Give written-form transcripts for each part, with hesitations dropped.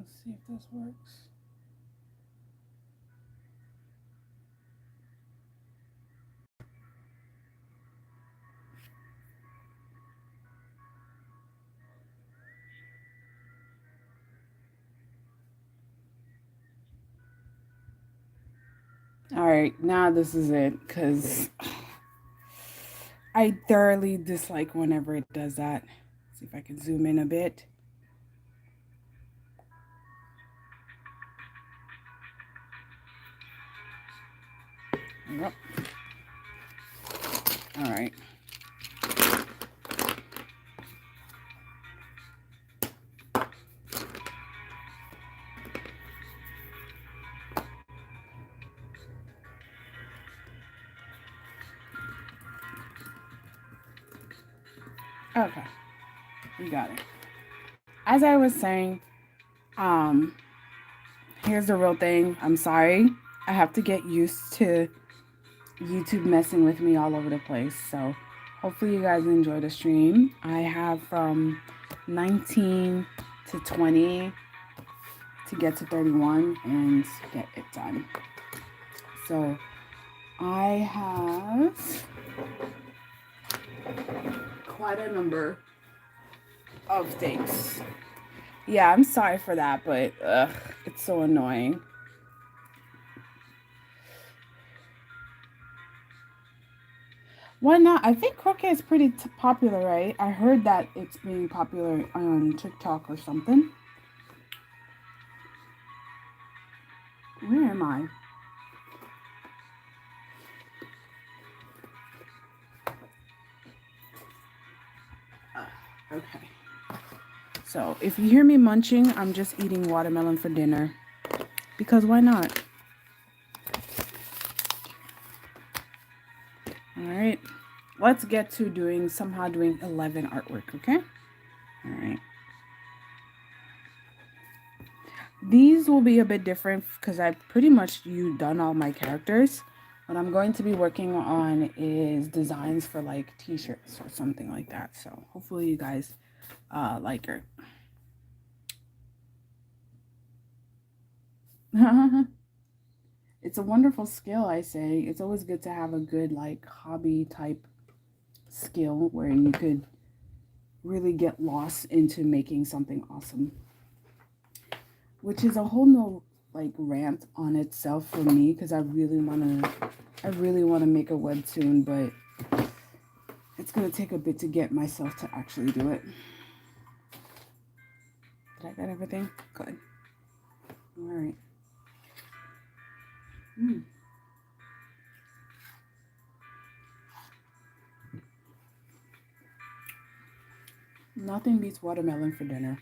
Let's see if this works. All right, now this is it because I thoroughly dislike whenever it does that. See if I can zoom in a bit. Yep. All right. Okay, we got it. As I was saying, um, here's the real thing. I'm sorry. I have to get used to YouTube messing with me all over the place. So hopefully you guys enjoy the stream. I have from 19 to 20 to get to 31 and get it done. So I have quite a number of things. Yeah, I'm sorry for that, but it's so annoying. Why not? I think croquet is pretty popular, right? I heard that it's being popular on TikTok or something. Where am I? Okay. So if you hear me munching, I'm just eating watermelon for dinner. Because why not? All right. Let's get to doing 11 artwork, okay? All right. These will be a bit different because I've pretty much done all my characters. What I'm going to be working on is designs for like t-shirts or something like that. So hopefully you guys like it. It's a wonderful skill, I say. It's always good to have a good like hobby type skill where you could really get lost into making something awesome. Which is a whole no like rant on itself for me because I really want to make a webtoon, but it's gonna take a bit to get myself to actually do it. Did I get everything? Good. All right. Nothing beats watermelon for dinner.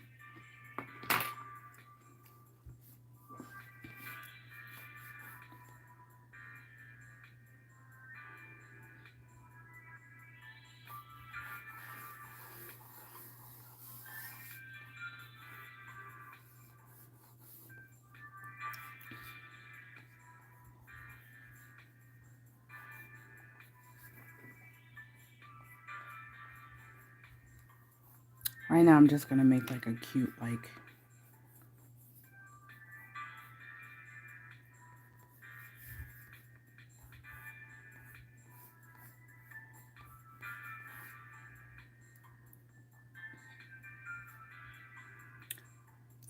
Right now, I'm just gonna make like a cute like.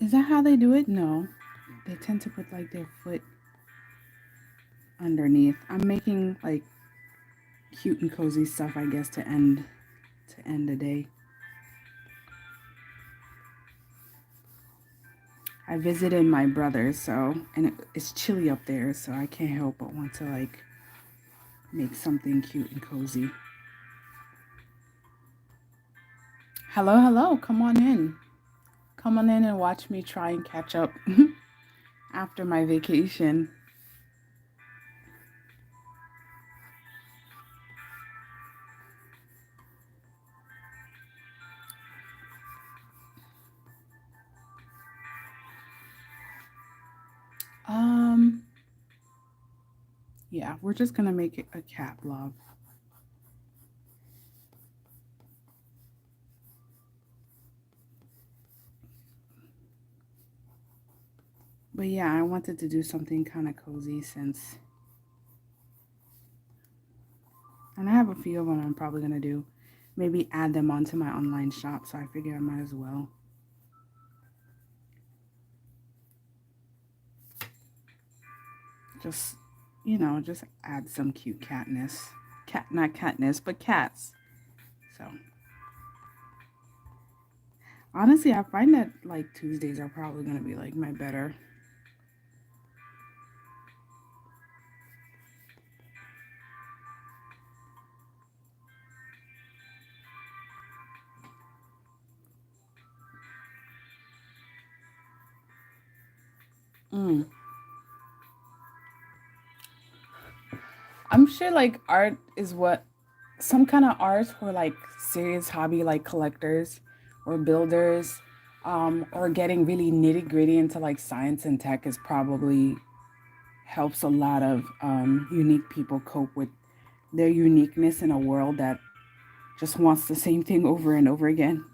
Is that how they do it? No, they tend to put like their foot underneath. I'm making like cute and cozy stuff, I guess, to end the day. I visited my brother, and it's chilly up there, so I can't help but want to like make something cute and cozy. Hello, hello, come on in. Come on in and watch me try and catch up after my vacation. Um, yeah, we're just gonna make it a cat blob. But yeah, I wanted to do something kind of cozy since, and I have a few of them I'm probably going to do. Maybe add them onto my online shop, so I figure I might as well. Just, just add some cute catness. Not catness, but cats. So, honestly, I find that like Tuesdays are probably going to be like my better. Mm. I'm sure like art is what some kind of art for like serious hobby like collectors or builders, or getting really nitty gritty into like science and tech is probably helps a lot of unique people cope with their uniqueness in a world that just wants the same thing over and over again.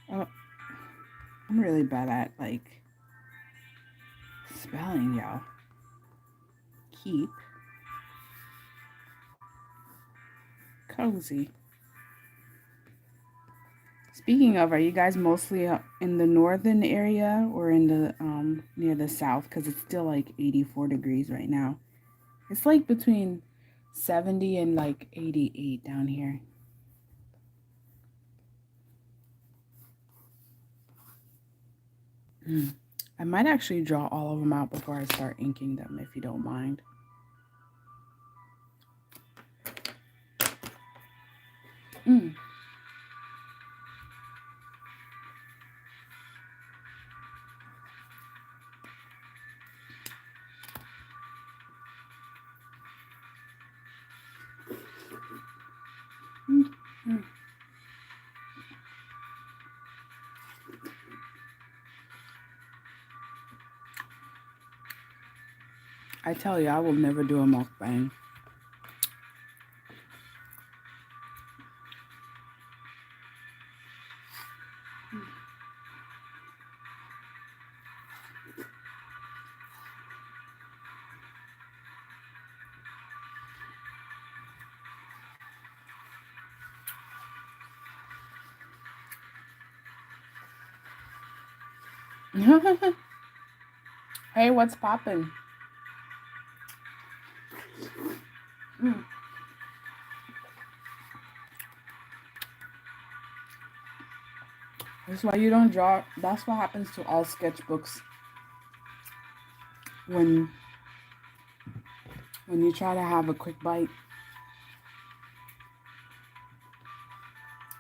Uh, I'm really bad at like spelling, y'all. Keep cozy. Speaking of, are you guys mostly in the northern area or in the near the south? Because it's still like 84 degrees right now. It's like between 70 and like 88 down here. Mm. I might actually draw all of them out before I start inking them, if you don't mind. Mm. Mm. Mm. I tell you, I will never do a mukbang. Hey, what's poppin'? Mm. That's why you don't draw. That's what happens to all sketchbooks when you try to have a quick bite.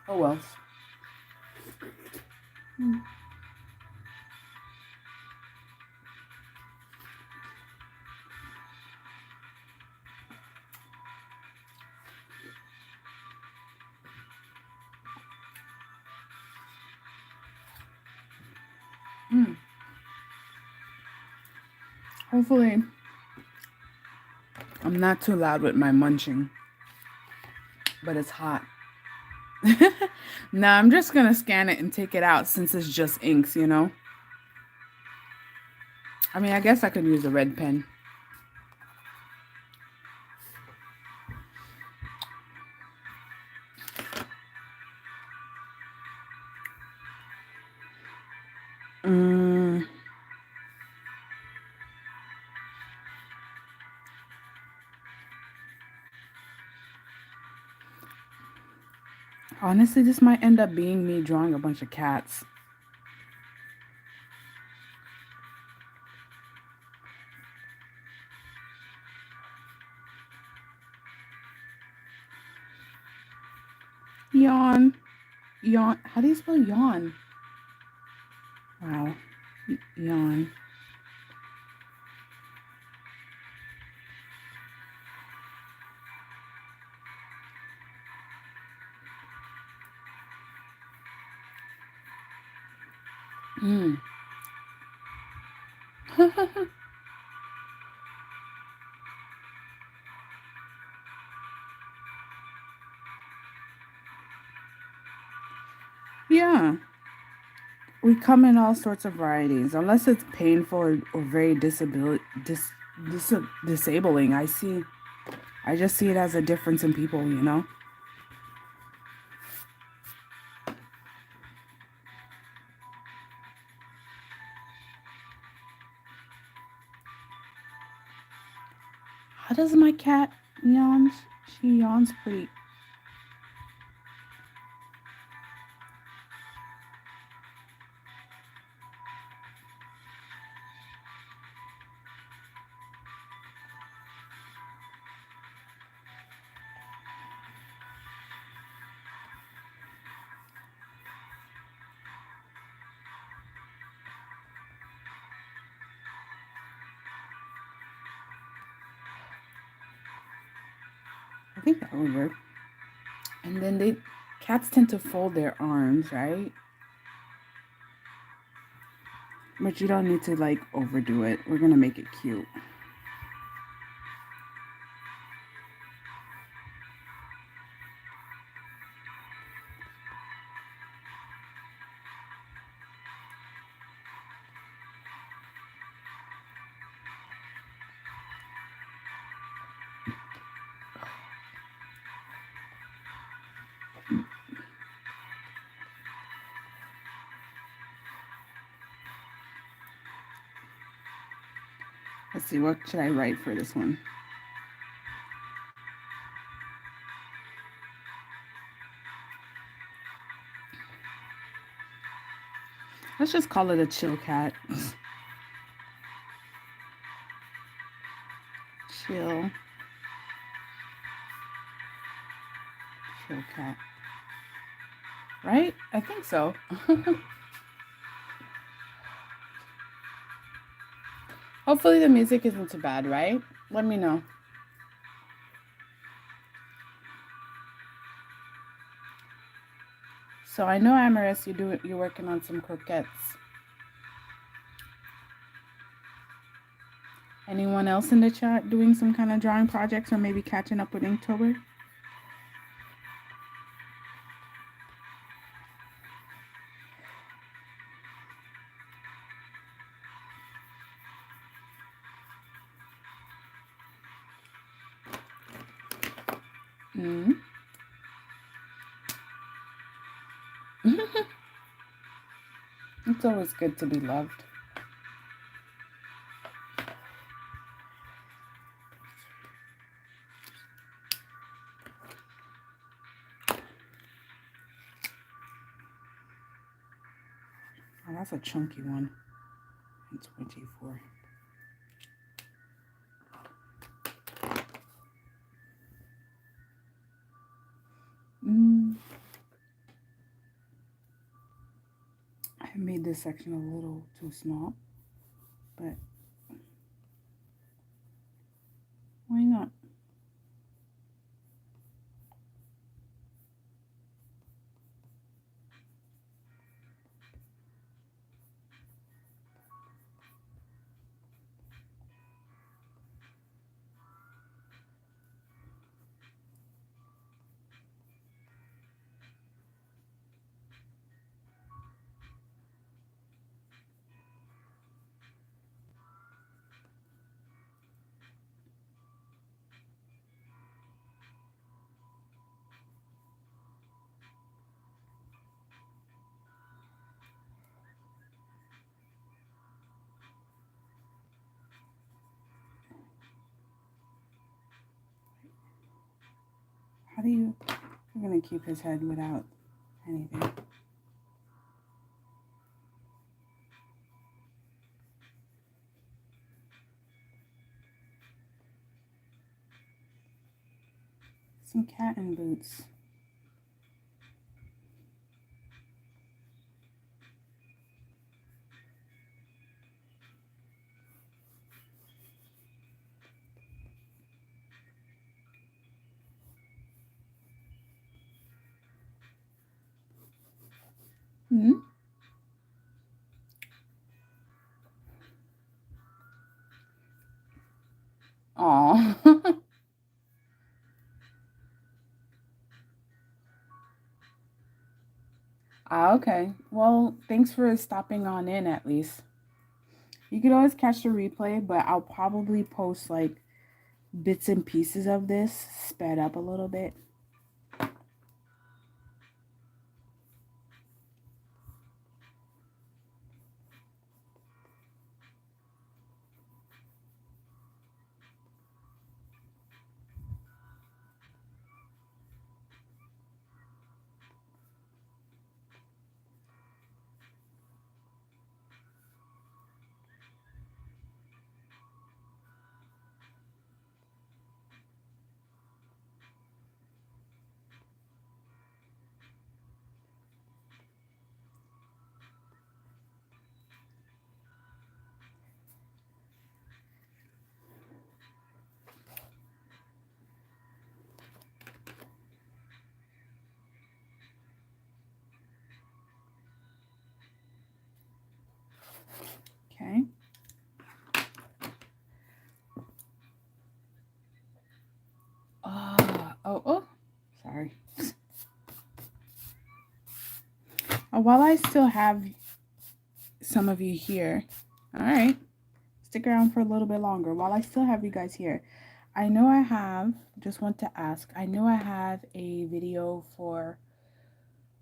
Oh well. Mm. Mm. Hopefully, I'm not too loud with my munching, but it's hot. Nah, I'm just gonna scan it and take it out since it's just inks, you know? I mean, I guess I could use a red pen. Mm, honestly, this might end up being me drawing a bunch of cats. Yawn. Yawn. How do you spell yawn? Wow. Yawn. Mm. Yeah, we come in all sorts of varieties, unless it's painful or very disabling. I just see it as a difference in people, you know? How does my cat yawn? She yawns pretty. I think that would work. And then cats tend to fold their arms, right? But you don't need to like overdo it. We're gonna make it cute. Let's see, what should I write for this one? Let's just call it a chill cat. Chill. Chill cat. Right? I think so. Hopefully the music isn't too bad, right? Let me know. So I know Amaris, you're working on some croquettes. Anyone else in the chat doing some kind of drawing projects or maybe catching up with Inktober? Mm-hmm. It's always good to be loved. Oh, that's a chunky one. It's 24. I made this section a little too small, but why not? How do you, we're going to keep his head without anything. Some cat in boots. Hmm? Ah, okay. Well, thanks for stopping on in at least. You could always catch the replay, but I'll probably post like bits and pieces of this sped up a little bit. Okay. Oh, sorry. While I still have some of you here, all right, stick around for a little bit longer. While I still have you guys here, I know I have, just want to ask, I know I have a video for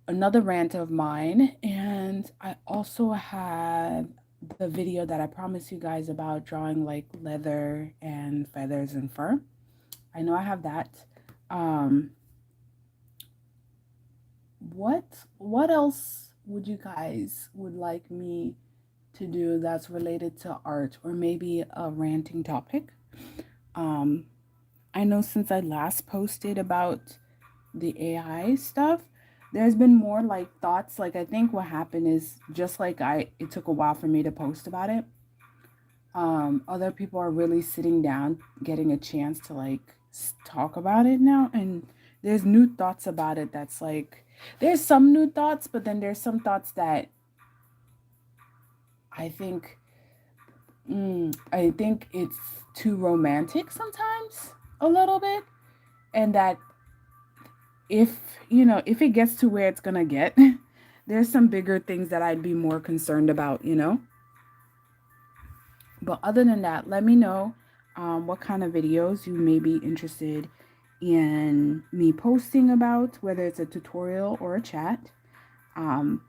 another rant of mine, and I also have the video that I promised you guys about drawing like leather and feathers and fur. I know I have that. Um, what else would you guys would like me to do that's related to art or maybe a ranting topic? Um, I know since I last posted about the AI stuff, there's been more like thoughts. Like I think what happened is just like it took a while for me to post about it. Other people are really sitting down, getting a chance to like talk about it now, and there's new thoughts about it. That's like there's some new thoughts, but then there's some thoughts that I think I think it's too romantic sometimes a little bit, and that if if it gets to where it's gonna get, there's some bigger things that I'd be more concerned about. But other than that, let me know what kind of videos you may be interested in me posting about, whether it's a tutorial or a chat. Um,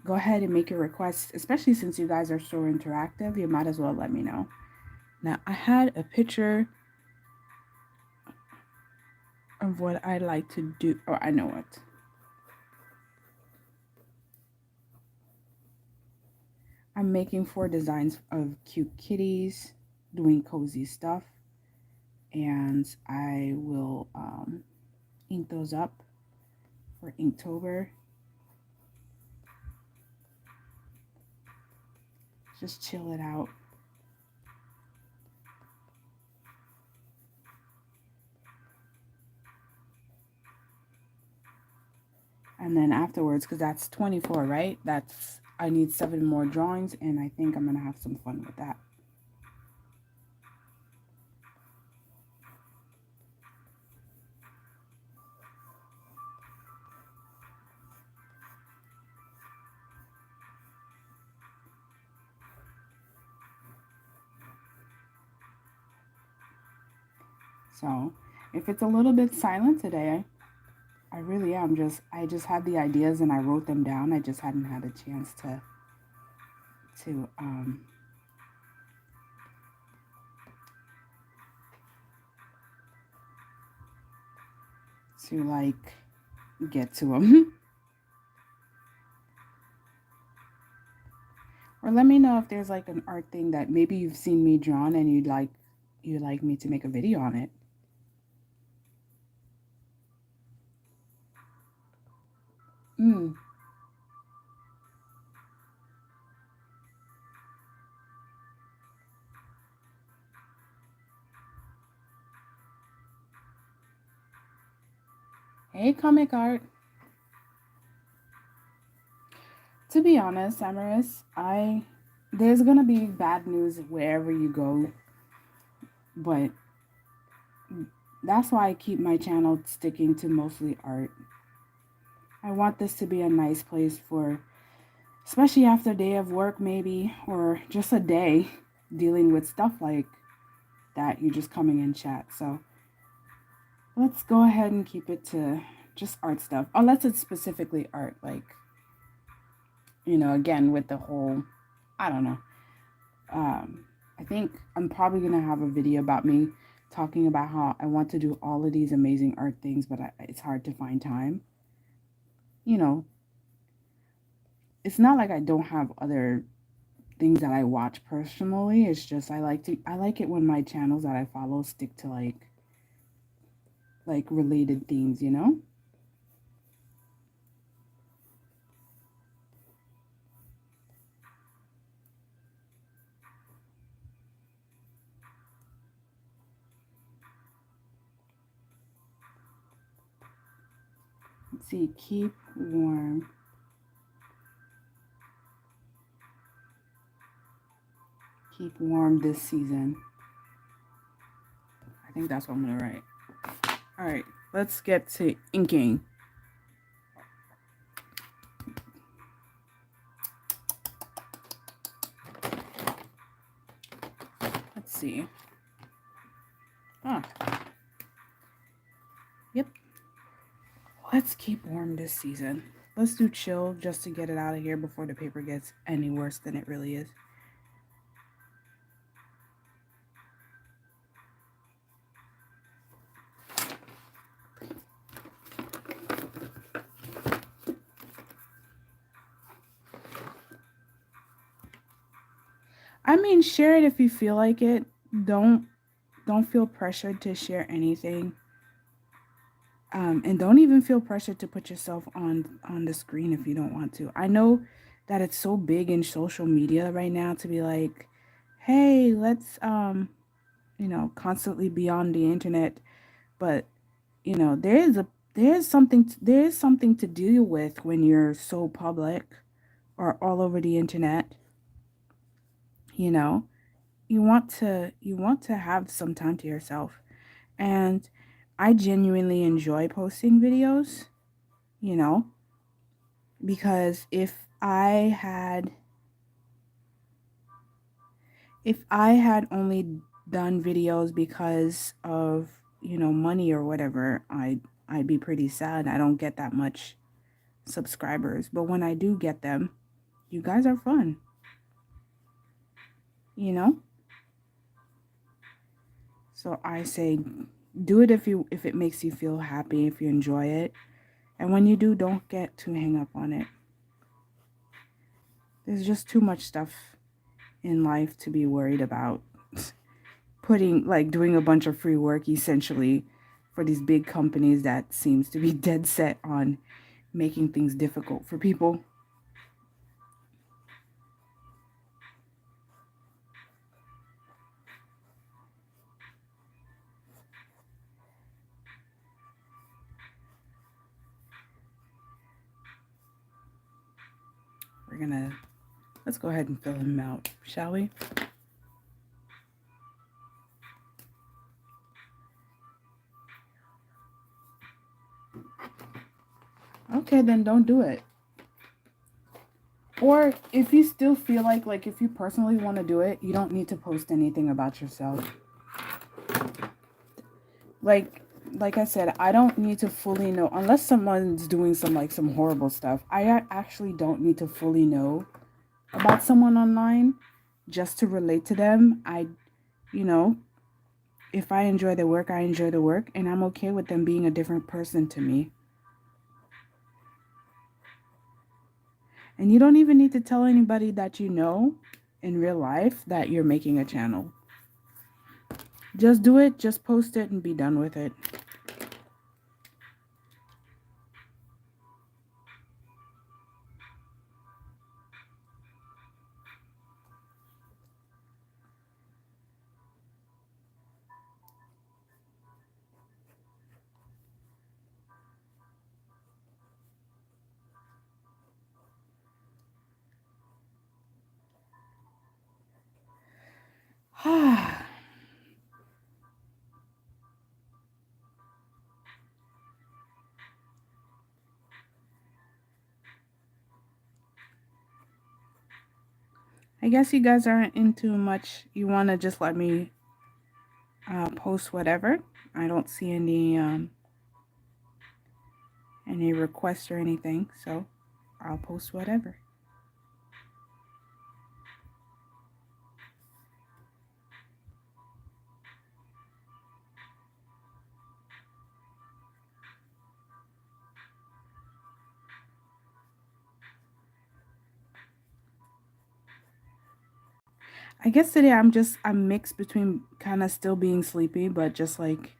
Go ahead and make your requests, especially since you guys are so interactive. You might as well let me know. Now, I had a picture of what I like to do. Oh, I know what. I'm making 4 designs of cute kitties doing cozy stuff, and I will ink those up for Inktober. Just chill it out. And then afterwards, because that's 24, right? I need 7 more drawings, and I think I'm going to have some fun with that. So if it's a little bit silent today, I really am I just had the ideas and I wrote them down. I just hadn't had a chance to like get to them. Or let me know if there's like an art thing that maybe you've seen me drawn and you'd like me to make a video on it. Mm. Hey, comic art. To be honest, Amaris, there's gonna be bad news wherever you go, but that's why I keep my channel sticking to mostly art. I want this to be a nice place for, especially after a day of work, maybe, or just a day dealing with stuff like that. You just coming in chat. So let's go ahead and keep it to just art stuff, unless it's specifically art, like, again, with the whole, I don't know. I think I'm probably going to have a video about me talking about how I want to do all of these amazing art things, but it's hard to find time. You know, it's not like I don't have other things that I watch personally. It's just I like it when my channels that I follow stick to like related themes, Let's see, keep warm. Keep warm this season. I think that's what I'm gonna write. All right, let's get to inking. Let's see. Yep. Let's keep warm this season. Let's do chill just to get it out of here before the paper gets any worse than it really is. I mean, share it if you feel like it. Don't feel pressured to share anything. And don't even feel pressured to put yourself on the screen if you don't want to. I know that it's so big in social media right now to be like, hey, let's constantly be on the internet, but there is something to deal with when you're so public or all over the internet. You know, you want to have some time to yourself. And I genuinely enjoy posting videos, you know, because if I had only done videos because of, money or whatever, I'd be pretty sad. I don't get that much subscribers, but when I do get them, you guys are fun, you know? So I say do it if it makes you feel happy, if you enjoy it. And when you do, don't get too hung up on it. There's just too much stuff in life to be worried about. Doing a bunch of free work essentially for these big companies that seems to be dead set on making things difficult for people. Let's go ahead and fill him out, shall we? Okay, then don't do it. Or if you still feel like if you personally want to do it, you don't need to post anything about yourself. Like I said, I don't need to fully know, unless someone's doing some horrible stuff. I actually don't need to fully know about someone online just to relate to them. If I enjoy their work, I enjoy the work, and I'm okay with them being a different person to me. And you don't even need to tell anybody that you know in real life that you're making a channel. Just do it, just post it, and be done with it. I guess you guys aren't into much. You want to just let me post whatever. I don't see any requests or anything, so I'll post whatever. I guess today I'm mixed between kind of still being sleepy, but just like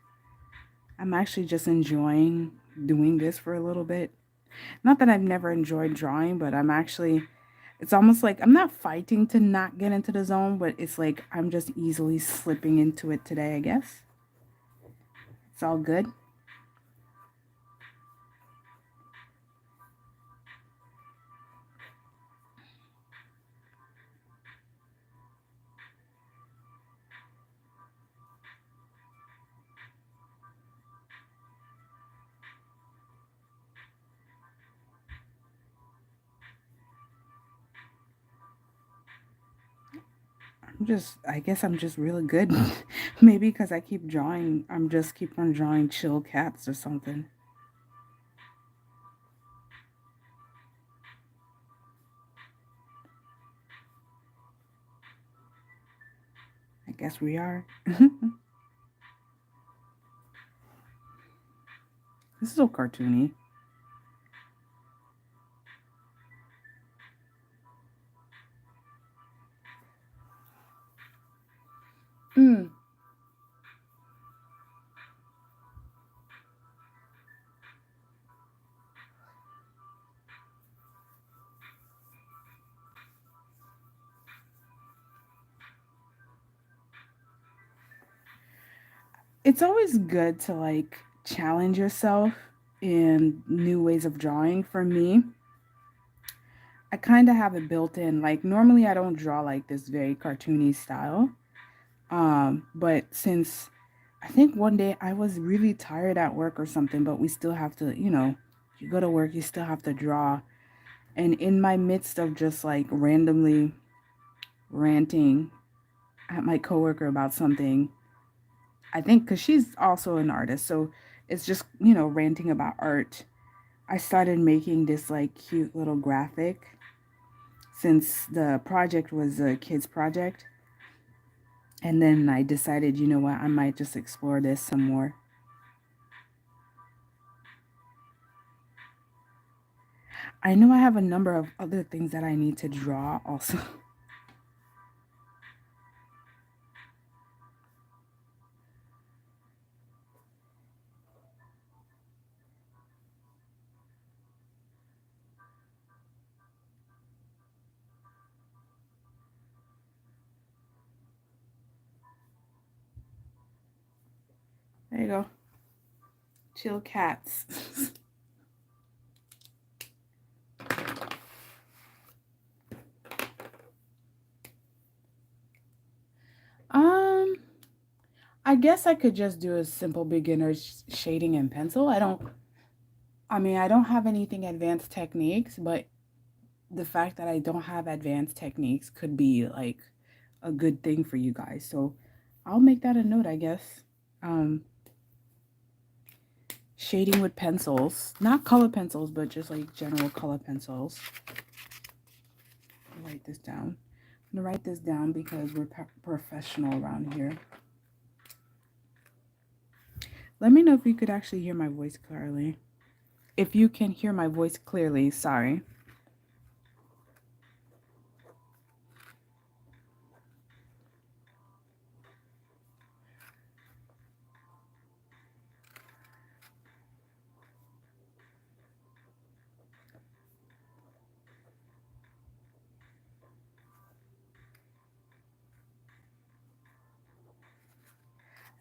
I'm actually just enjoying doing this for a little bit. Not that I've never enjoyed drawing, but it's almost like I'm not fighting to not get into the zone, but it's like I'm just easily slipping into it today, I guess. It's all good. I guess I'm just really good. Maybe because I keep drawing, I'm just keep on drawing chill cats or something. I guess we are. This is so cartoony. Mm. It's always good to like challenge yourself in new ways of drawing. For me, I kind of have it built in. Like normally I don't draw like this very cartoony style. But since I think one day I was really tired at work or something, but we still have to, you go to work, you still have to draw. And in my midst of just like randomly ranting at my coworker about something, I think because she's also an artist, so it's just, ranting about art. I started making this like cute little graphic since the project was a kid's project. And then I decided, you know what, I might just explore this some more. I know I have a number of other things that I need to draw also. There you go. Chill cats. um, I guess I could just do a simple beginner shading and pencil. I don't have anything advanced techniques, but the fact that I don't have advanced techniques could be like a good thing for you guys. So I'll make that a note, I guess. Um, Shading with pencils, not color pencils, but just like general color pencils. I'll write this down. I'm gonna write this down because we're professional around here. Let me know if you could actually hear my voice clearly. If you can hear my voice clearly, sorry.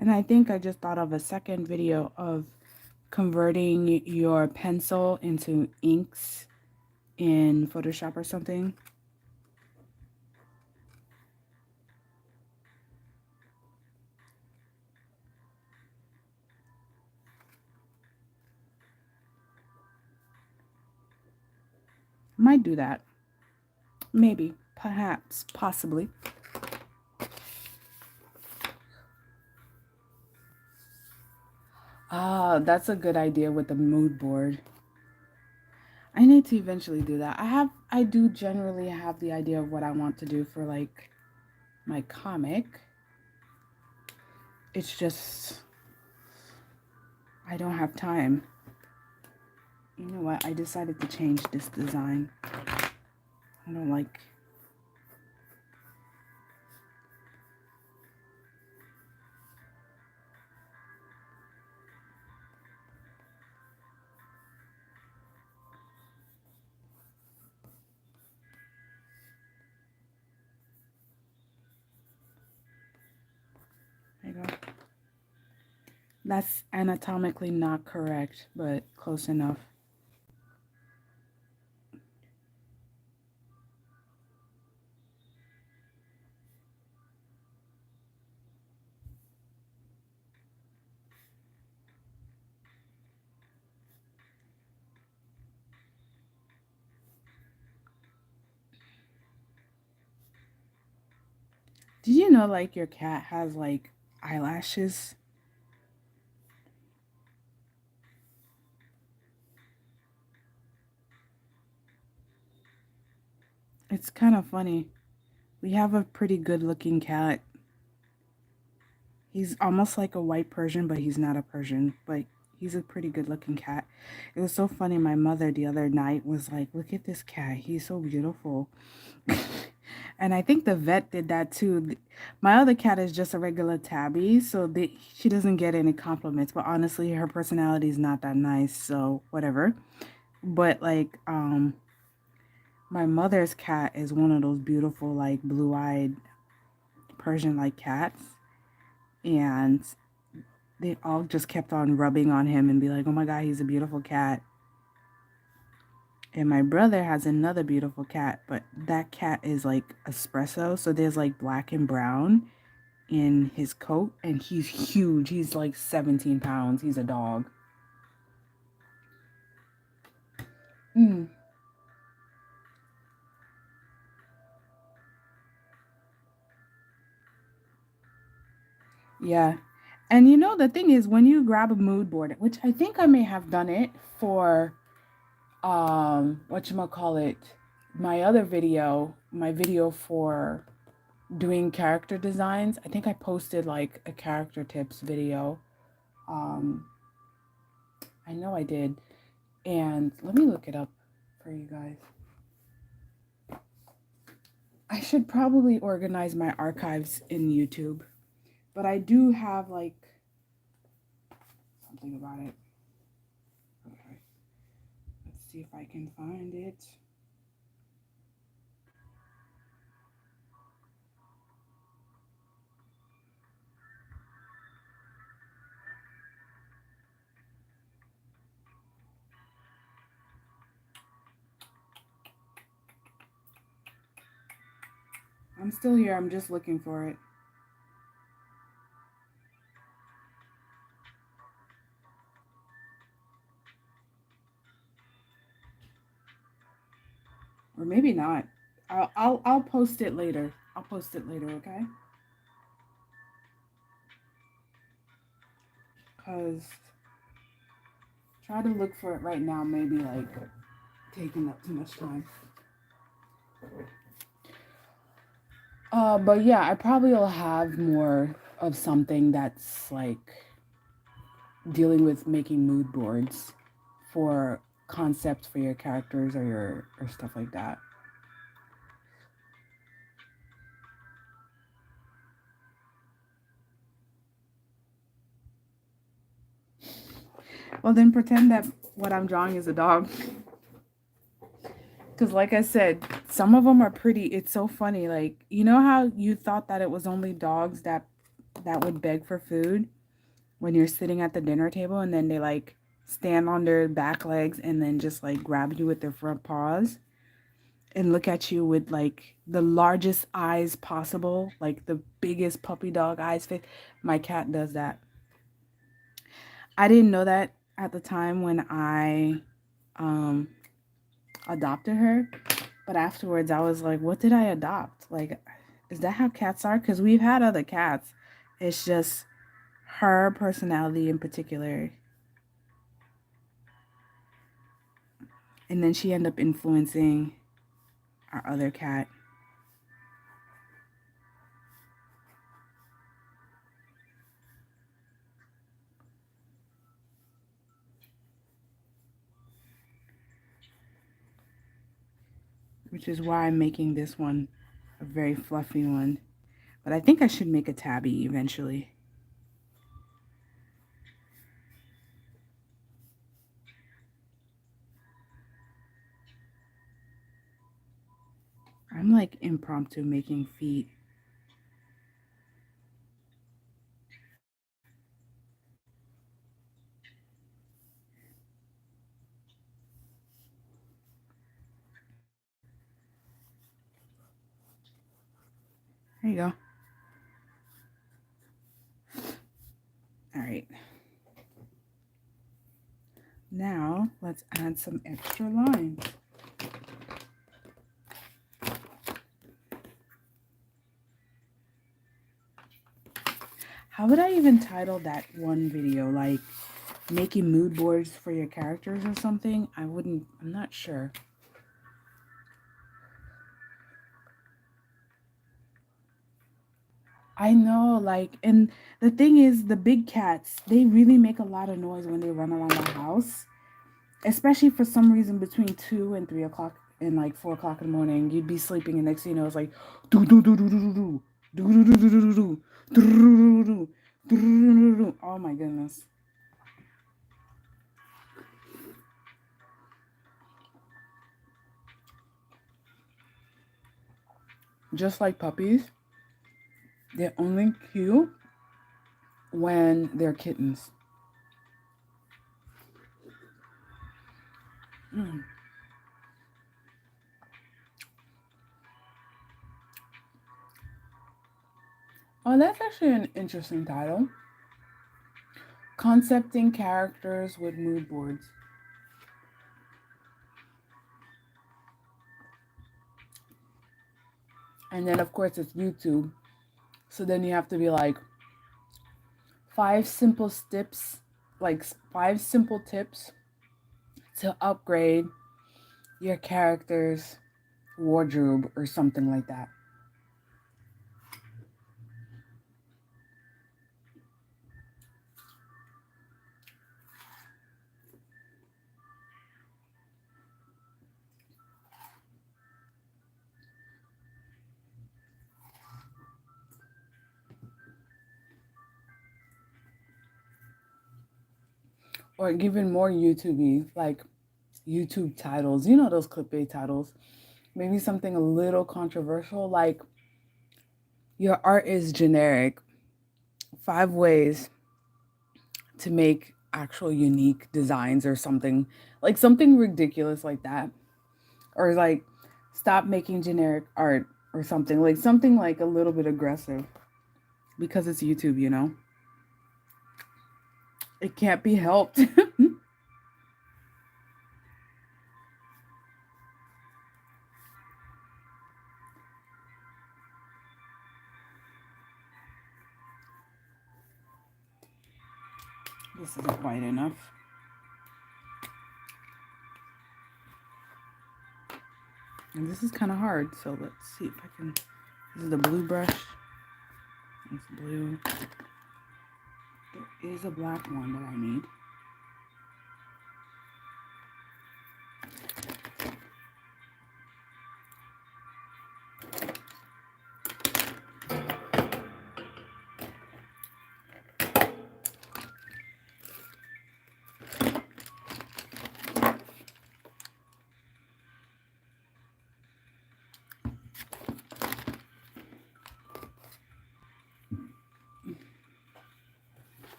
And I think I just thought of a second video of converting your pencil into inks in Photoshop or something. Might do that. Maybe. Perhaps, possibly. Ah, that's a good idea with the mood board. I need to eventually do that. I do generally have the idea of what I want to do for like my comic. It's just I don't have time. You know what? I decided to change this design. I don't like. There you go. That's anatomically not correct, but close enough. Did you know like your cat has like eyelashes? It's kind of funny. We have a pretty good looking cat. He's almost like a white Persian, but he's not a Persian. But he's a pretty good looking cat. It was so funny. My mother the other night was like, look at this cat. He's so beautiful. And I think the vet did that too. My other cat is just a regular tabby, so she doesn't get any compliments. But honestly, her personality is not that nice, so whatever. But like, my mother's cat is one of those beautiful, like blue-eyed Persian like cats, and they all just kept on rubbing on him and be like, "Oh my God, he's a beautiful cat." And my brother has another beautiful cat, but that cat is like espresso, so there's like black and brown in his coat, and he's huge. He's like 17 pounds. He's a dog. Mm, yeah. And you know, the thing is, when you grab a mood board, which I think I may have done it for, whatchamacallit, my other video, my video for doing character designs. I think I posted like a character tips video. Um, I know I did. And let me look it up for you guys. I should probably organize my archives in YouTube, but I do have like something about it. Okay, let's see if I can find it. I'm still here. I'm just looking for it. Or maybe not. I'll post it later. I'll post it later, okay? Cause try to look for it right now, maybe like taking up too much time. But yeah, I probably will have more of something that's like dealing with making mood boards for concepts for your characters or your or stuff like that. Well, then pretend that what I'm drawing is a dog. Because, like I said, some of them are pretty. It's so funny. Like, you know how you thought that it was only dogs that would beg for food when you're sitting at the dinner table, and then they like stand on their back legs and then just like grab you with their front paws and look at you with like the largest eyes possible, like the biggest puppy dog eyes fit. My cat does that. I didn't know that at the time when I um adopted her, But afterwards, I was like, what did I adopt? Like, is that how cats are? Because we've had other cats. It's just her personality in particular. And then she ended up influencing our other cat. Which is why I'm making this one a very fluffy one. But I think I should make a tabby eventually. I'm like impromptu making feet. There you go. All right. Now let's add some extra lines. How would I even title that one video? Like making mood boards for your characters or something? I'm not sure. I know, like, and the thing is, the big cats, they really make a lot of noise when they run around the house, especially for some reason between 2 and 3 o'clock and like 4 o'clock in the morning. You'd be sleeping, and next thing you know, it's like, do do do do do do do do do do do do do do do do do. Oh my goodness. Just like puppies, they're only cute when they're kittens. Mm. Oh, that's actually an interesting title. Concepting characters with mood boards. And then, of course, it's YouTube. So then you have to be like, five simple steps, like 5 simple tips to upgrade your character's wardrobe or something like that. Or even more YouTube-y, like YouTube titles. You know those clickbait titles. Maybe something a little controversial, like your art is generic. 5 ways to make actual unique designs or something. Like something ridiculous like that. Or like stop making generic art or something like a little bit aggressive because it's YouTube, you know. It can't be helped. This isn't quite enough. And this is kind of hard, so let's see if I can. This is the blue brush. It's blue. There is a black one that I need.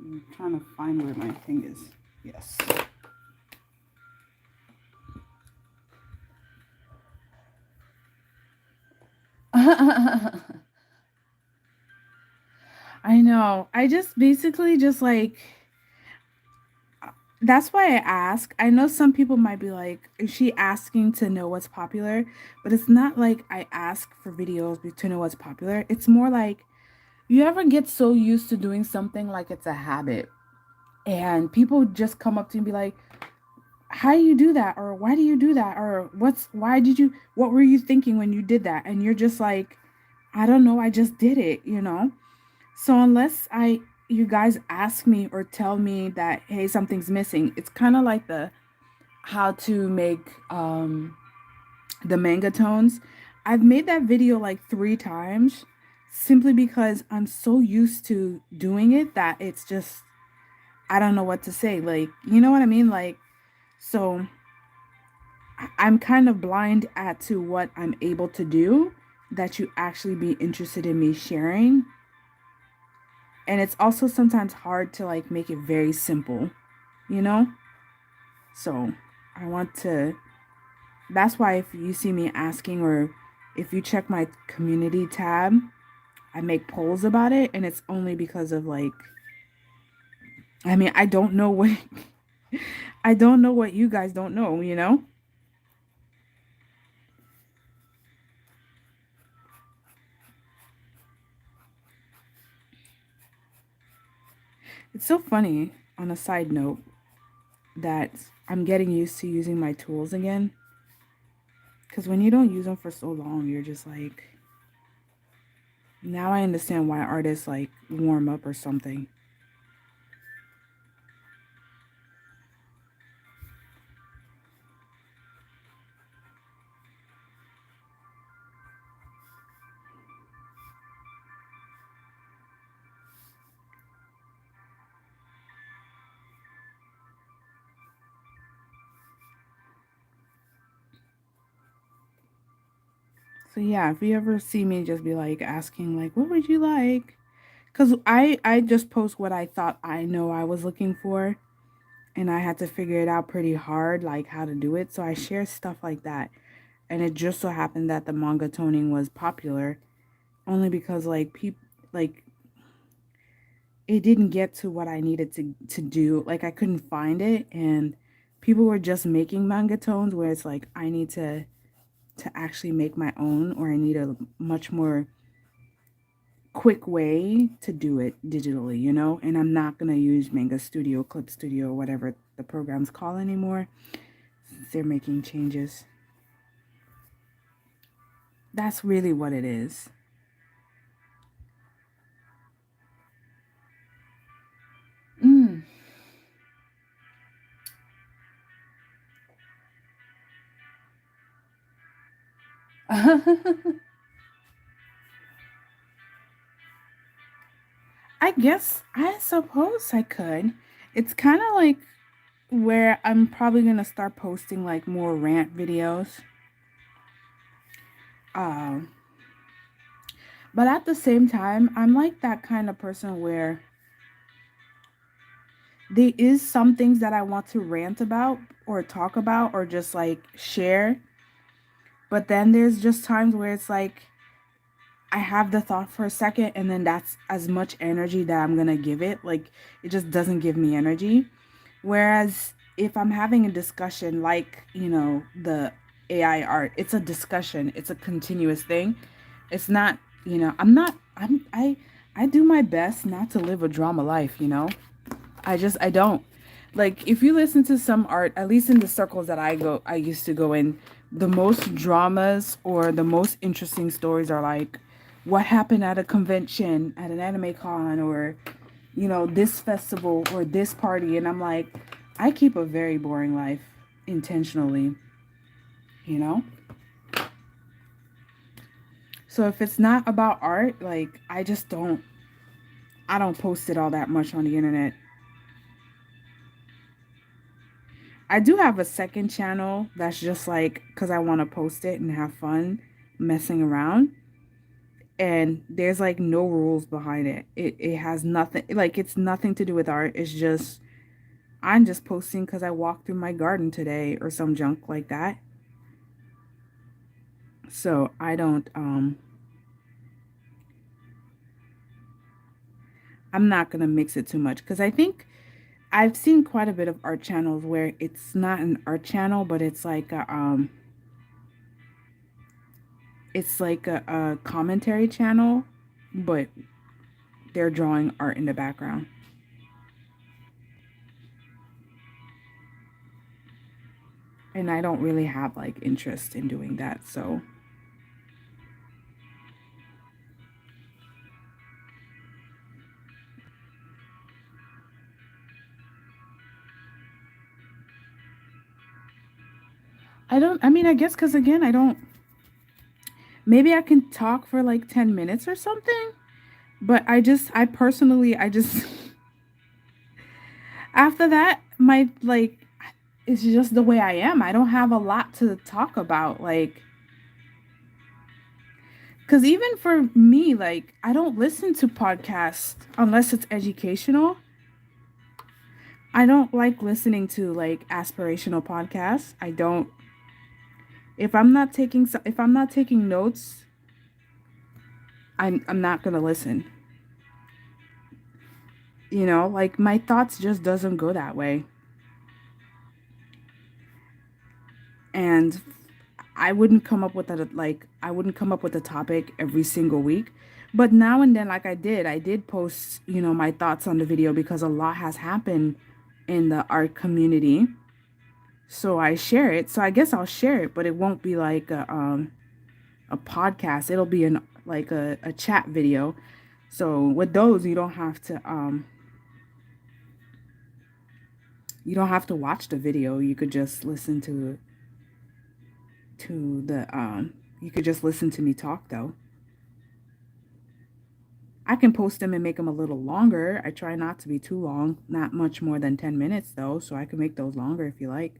I'm trying to find where my thing is. Yes. I know. I just basically just like That's why I ask. I know some people might be like, is she asking to know what's popular? But it's not like I ask for videos to know what's popular. It's more like you ever get so used to doing something like it's a habit. And people just come up to you and be like, how do you do that? Or why do you do that? Or what were you thinking when you did that? And you're just like, I don't know. I just did it, you know? So you guys ask me or tell me that, hey, something's missing, it's kind of like the how to make the manga tones. I've made that video like 3 times simply because I'm so used to doing it that it's just, I don't know what to say. Like, you know what I mean? Like, so I'm kind of blind at to what I'm able to do that you actually be interested in me sharing. And it's also sometimes hard to like make it very simple, you know? So I want to, that's why if you see me asking or if you check my community tab, I make polls about it. And it's only because of like, I mean, I don't know what, I don't know what you guys don't know, you know? It's so funny on a side note that I'm getting used to using my tools again. Because when you don't use them for so long, you're just like, now I understand why artists like warm up or something. So yeah, if you ever see me just be like asking like, what would you like? Because I just post what I thought I know I was looking for, and I had to figure it out pretty hard, like how to do it. So I share stuff like that. And it just so happened that the manga toning was popular only because like people like it didn't get to what I needed to do. Like I couldn't find it, and people were just making manga tones where it's like I need to actually make my own, or I need a much more quick way to do it digitally, you know? And I'm not going to use Manga Studio, Clip Studio, whatever the program's called anymore, since they're making changes. That's really what it is. Mm. I suppose I could. It's kind of like where I'm probably going to start posting like more rant videos. Um, but at the same time, I'm like that kind of person where there is some things that I want to rant about or talk about or just like share. But then there's just times where it's like I have the thought for a second and then that's as much energy that I'm going to give it. Like it just doesn't give me energy. Whereas if I'm having a discussion like, you know, the AI art, it's a discussion, it's a continuous thing. It's not, you know, I do my best not to live a drama life, you know? I don't. Like if you listen to some art, at least in the circles that I used to go in, the most dramas or the most interesting stories are like what happened at a convention, at an anime con, or you know, this festival or this party. And I'm like, I keep a very boring life intentionally, you know? So if it's not about art, like I don't post it all that much on the internet. I do have a second channel that's just like because I want to post it and have fun messing around. And there's like no rules behind it. It has nothing, like it's nothing to do with art. It's just I'm just posting because I walked through my garden today or some junk like that. So I don't I'm not gonna mix it too much because I think I've seen quite a bit of art channels where it's not an art channel, but it's like a commentary channel, but they're drawing art in the background. And I don't really have like interest in doing that. So I mean, I guess because again, I don't, maybe I can talk for like 10 minutes or something. But I personally, after that, my, like, it's just the way I am. I don't have a lot to talk about. Like, because even for me, like, I don't listen to podcasts unless it's educational. I don't like listening to like aspirational podcasts. I don't, if I'm not taking notes, I'm not going to listen. You know, like my thoughts just doesn't go that way. And I wouldn't come up with a topic every single week. But now and then, like I did post, my thoughts on the video because a lot has happened in the art community. So I share it. So I guess I'll share it, but it won't be like a podcast. It'll be like a chat video. So with those, you don't have to watch the video. You could just listen to the you could just listen to me talk though. I can post them and make them a little longer. I try not to be too long, not much more than 10 minutes though, so I can make those longer if you like.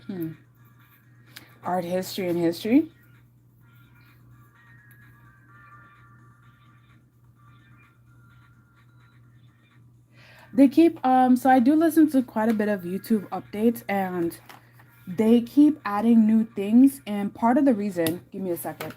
Hmm. Art history and history. They keep so I do listen to quite a bit of YouTube updates and they keep adding new things and part of the reason, give me a second.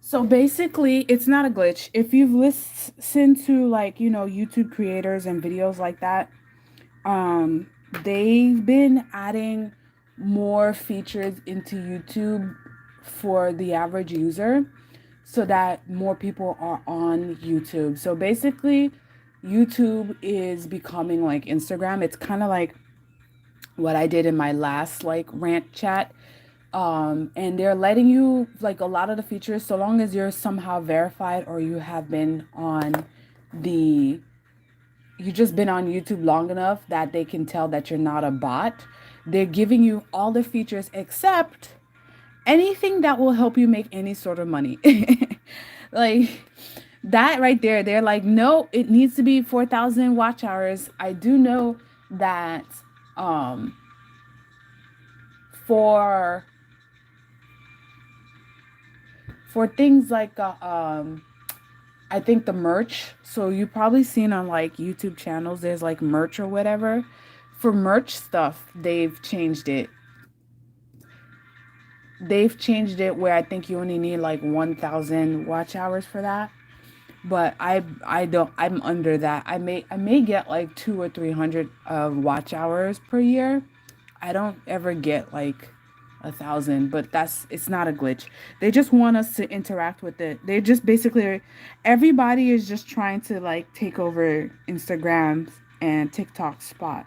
So basically, it's not a glitch. If you've listened to like, YouTube creators and videos like that, um they've been adding more features into YouTube for the average user so that more people are on YouTube. So basically, YouTube is becoming like Instagram. It's kind of like what I did in my last like rant chat. And they're letting you like a lot of the features so long as you're somehow verified or you have been on the you just been on YouTube long enough that they can tell that you're not a bot. They're giving you all the features except anything that will help you make any sort of money. Like that right there, they're like, no, it needs to be 4,000 watch hours. I do know that um, for things like I think the merch. So you probably seen on like YouTube channels, there's like merch or whatever. For merch stuff, they've changed it where I think you only need like 1,000 watch hours for that. But I don't I'm under that. I may get like 2 or 300 watch hours per year. I don't ever get like 1,000, but it's not a glitch. They just want us to interact with it. They just basically everybody is just trying to like take over Instagram and TikTok spot.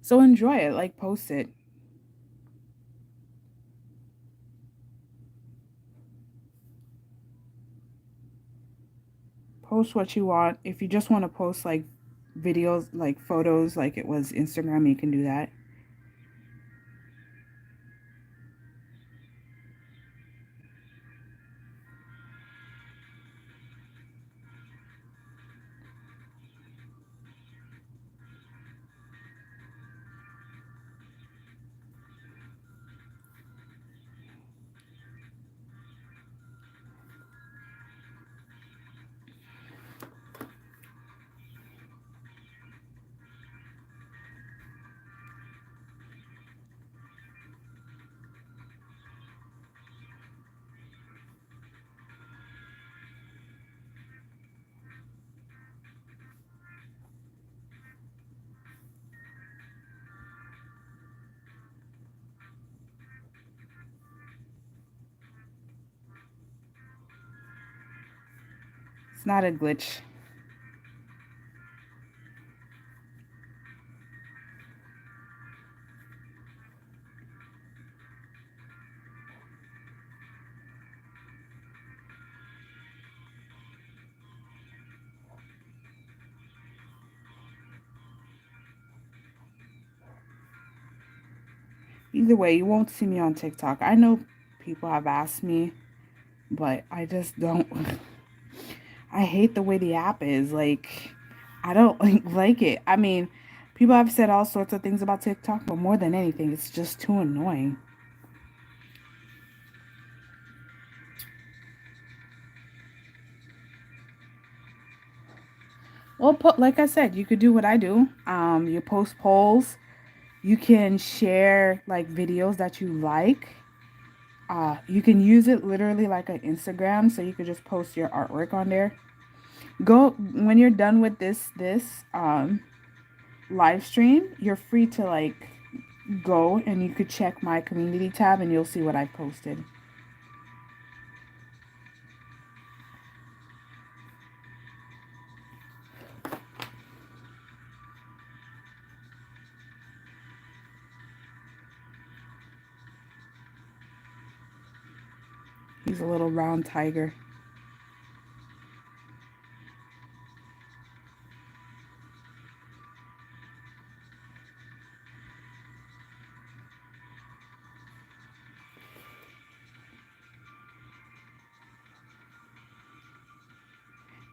So enjoy it, like post it. post what you want. If you just want to post like videos, like photos, like it was Instagram, you can do that. It's not a glitch. Either way, you won't see me on TikTok. I know people have asked me, but I just don't. I hate the way the app is. Like, I don't like it. I mean, people have said all sorts of things about TikTok, but more than anything, it's just too annoying. Well, like I said, you could do what I do. You post polls. You can share like videos that you like. You can use it literally like an Instagram, so you could just post your artwork on there. Go when you're done with this live stream, you're free to like go and you could check my community tab and you'll see what I posted. He's a little round tiger.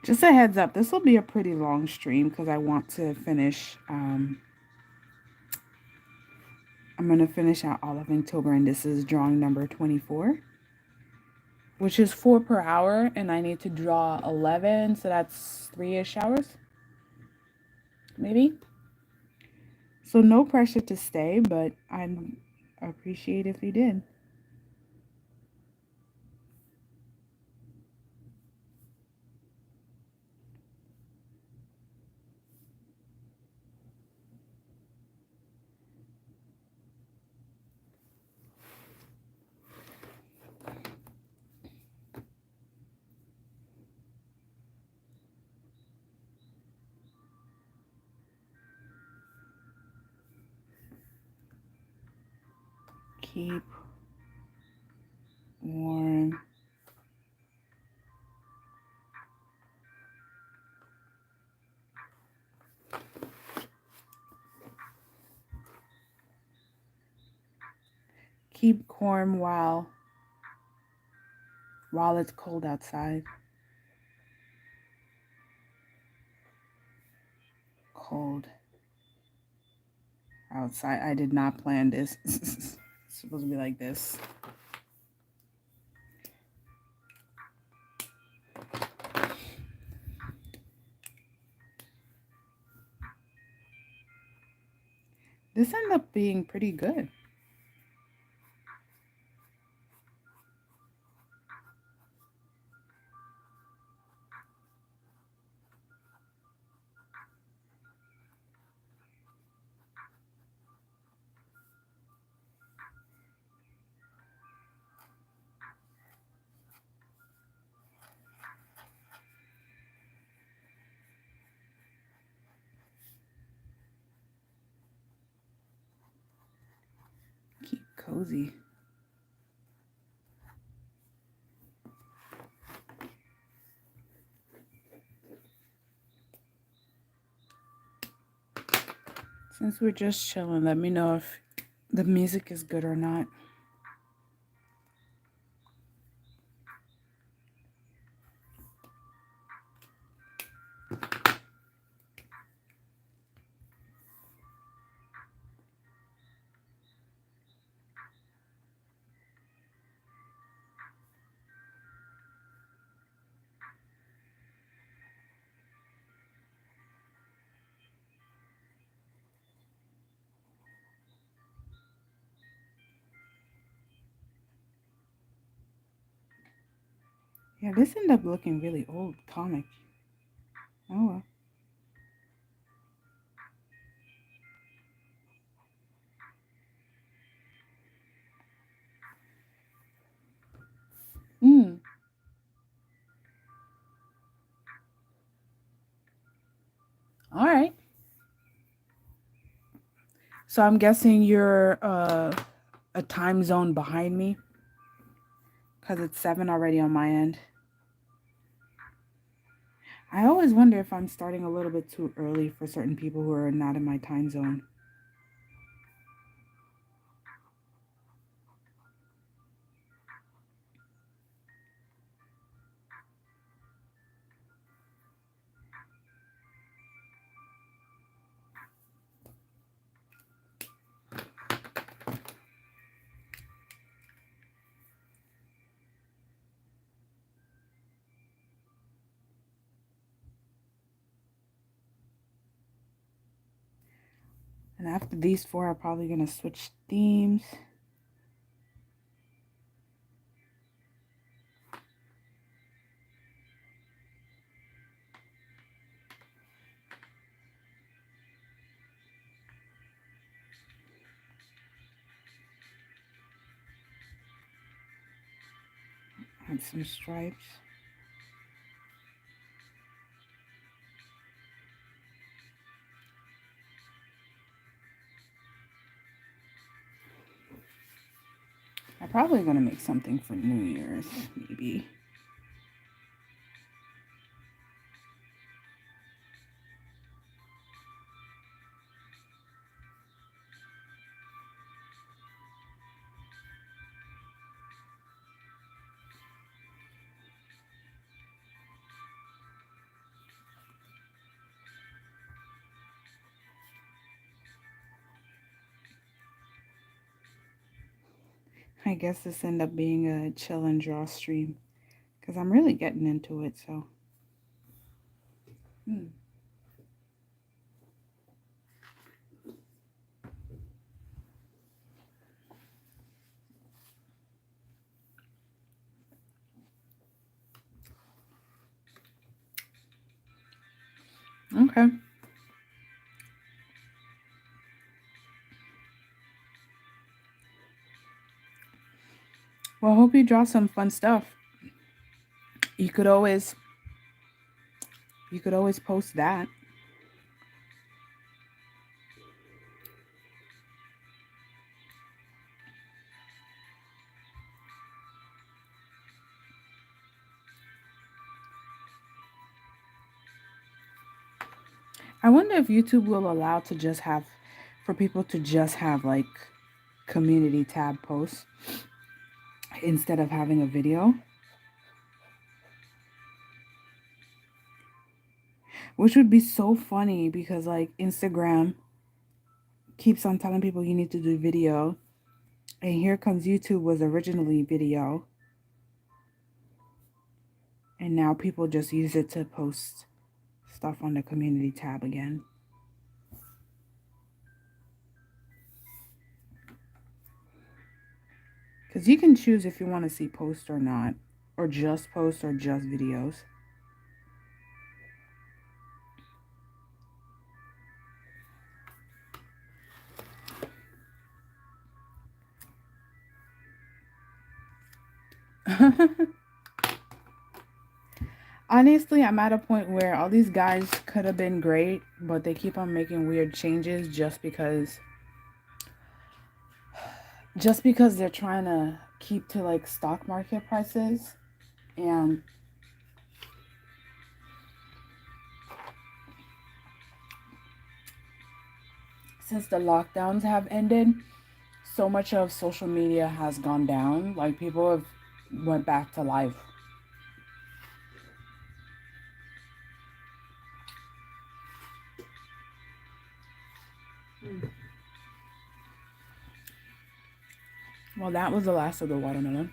Just a heads up, this will be a pretty long stream because I want to finish. I'm going to finish out all of Inktober, and this is drawing number 24, which is 4 per hour, and I need to draw 11, so that's 3-ish hours, maybe. So no pressure to stay, but I'd appreciate if you did. Keep warm. Keep warm while it's cold outside. Cold outside. I did not plan this. It's supposed to be like this. This ended up being pretty good. Keep cozy. Since we're just chilling, let me know if the music is good or not. Yeah, this ended up looking really old comic. Oh well. Mm. All right. So I'm guessing you're a time zone behind me because it's 7 already on my end. I always wonder if I'm starting a little bit too early for certain people who are not in my time zone. And after these 4, I'm probably going to switch themes. Add some stripes. I'm probably going to make something for New Year's, maybe. I guess this ended up being a chill and draw stream because I'm really getting into it, so. Okay. Well, I hope you draw some fun stuff. You could always post that. I wonder if YouTube will allow to just have for people to just have like community tab posts instead of having a video, which would be so funny because like Instagram keeps on telling people you need to do video, and here comes YouTube was originally video, and now people just use it to post stuff on the community tab again. Because you can choose if you want to see post or not, or just post or just videos. Honestly, I'm at a point where all these guys could have been great, but they keep on making weird changes just because they're trying to keep to like stock market prices. And since the lockdowns have ended, so much of social media has gone down. Like people have went back to life. Well, that was the last of the watermelon.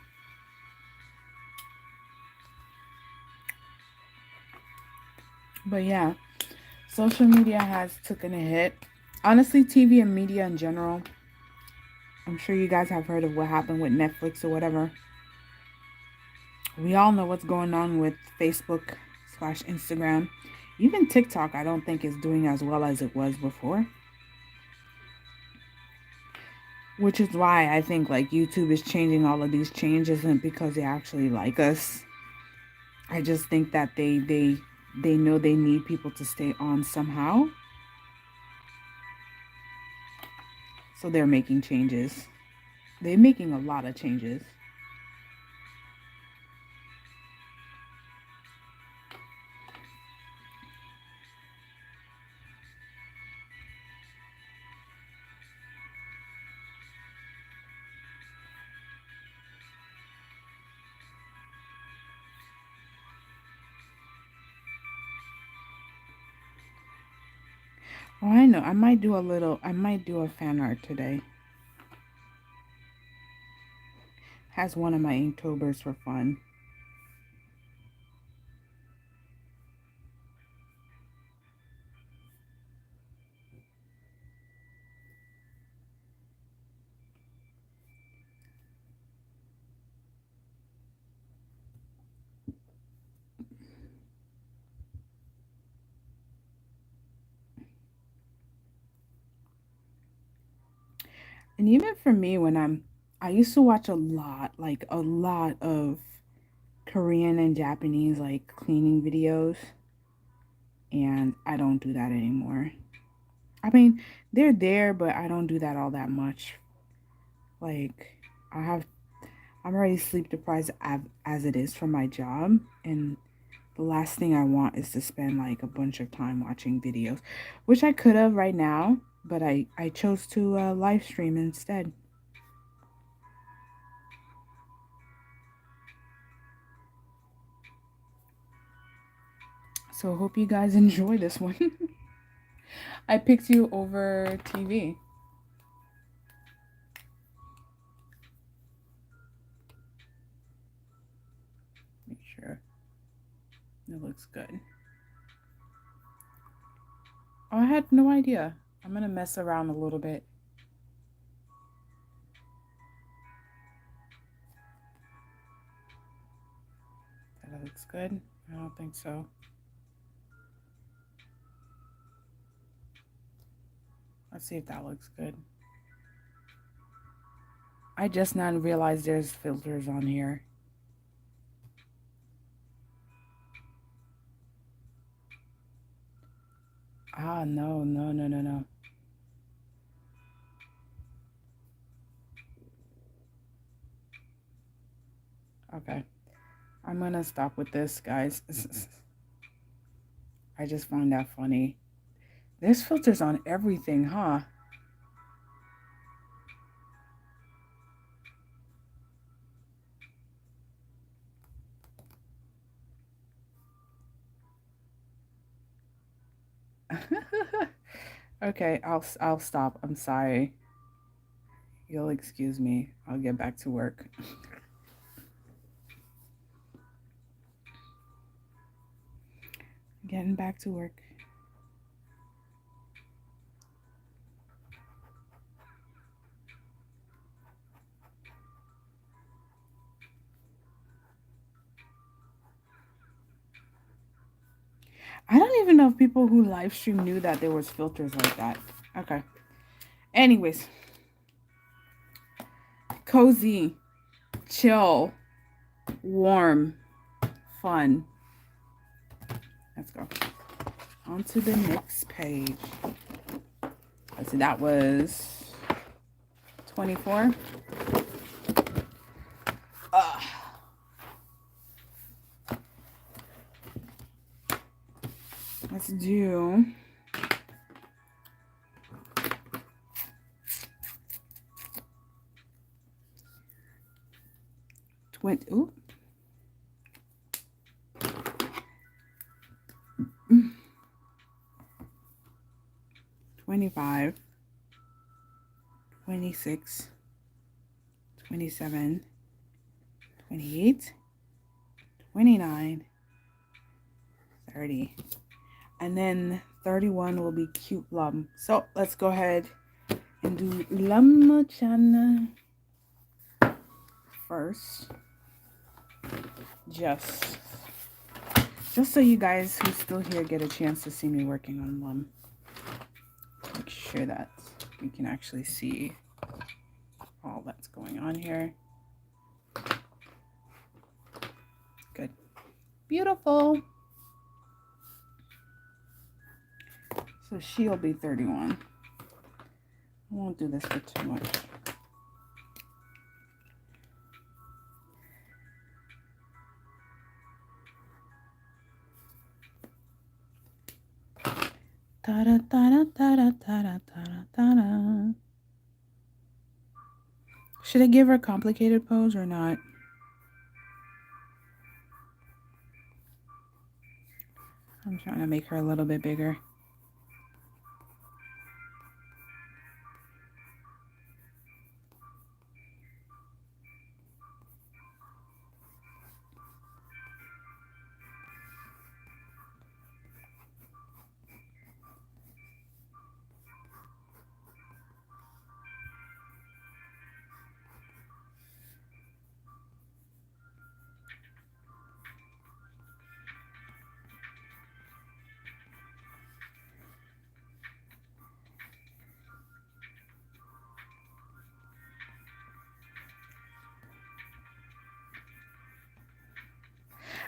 But yeah, social media has taken a hit. Honestly, TV and media in general. I'm sure you guys have heard of what happened with Netflix or whatever. We all know what's going on with Facebook slash Instagram. Even TikTok, I don't think is doing as well as it was before. Which is why I think like YouTube is changing all of these changes and because they actually like us. I just think that they know they need people to stay on somehow. So they're making changes. They're making a lot of changes. Oh, I know. I might do a fan art today. Has one of my Inktober's for fun. And even for me, I used to watch like a lot of Korean and Japanese, like cleaning videos, and I don't do that anymore. I mean, they're there, but I don't do that all that much. Like, I have, I'm already sleep deprived as it is from my job, and the last thing I want is to spend like a bunch of time watching videos, which I could have right now, but I chose to live stream instead. So hope you guys enjoy this one. I picked you over TV. Make sure it looks good. Oh, I had no idea. I'm gonna mess around a little bit. That looks good. I don't think so. Let's see if that looks good. I just now realized there's filters on here. Ah, no, no, no, no, no. Okay. I'm gonna stop with this, guys. I just found that funny. There's filters on everything, huh? Okay, I'll stop. I'm sorry. You'll excuse me. I'll get back to work. Getting back to work. I don't even know if people who live stream knew that there was filters like that. Okay. Anyways, cozy, chill, warm, fun. Let's go. On to the next page. Let's see, that was 24. Let's do ooh, 25, 26, 27, 28, 29, 30. And then 31 will be cute lum. So let's go ahead and do Lum Chana first. Just so you guys who's still here get a chance to see me working on lum. Make sure that you can actually see all that's going on here. Good. Beautiful. So she'll be 31. I won't do this for too much. Ta-da, ta-da, ta-da, ta-da, ta-da, ta-da. Should I give her a complicated pose or not? I'm trying to make her a little bit bigger.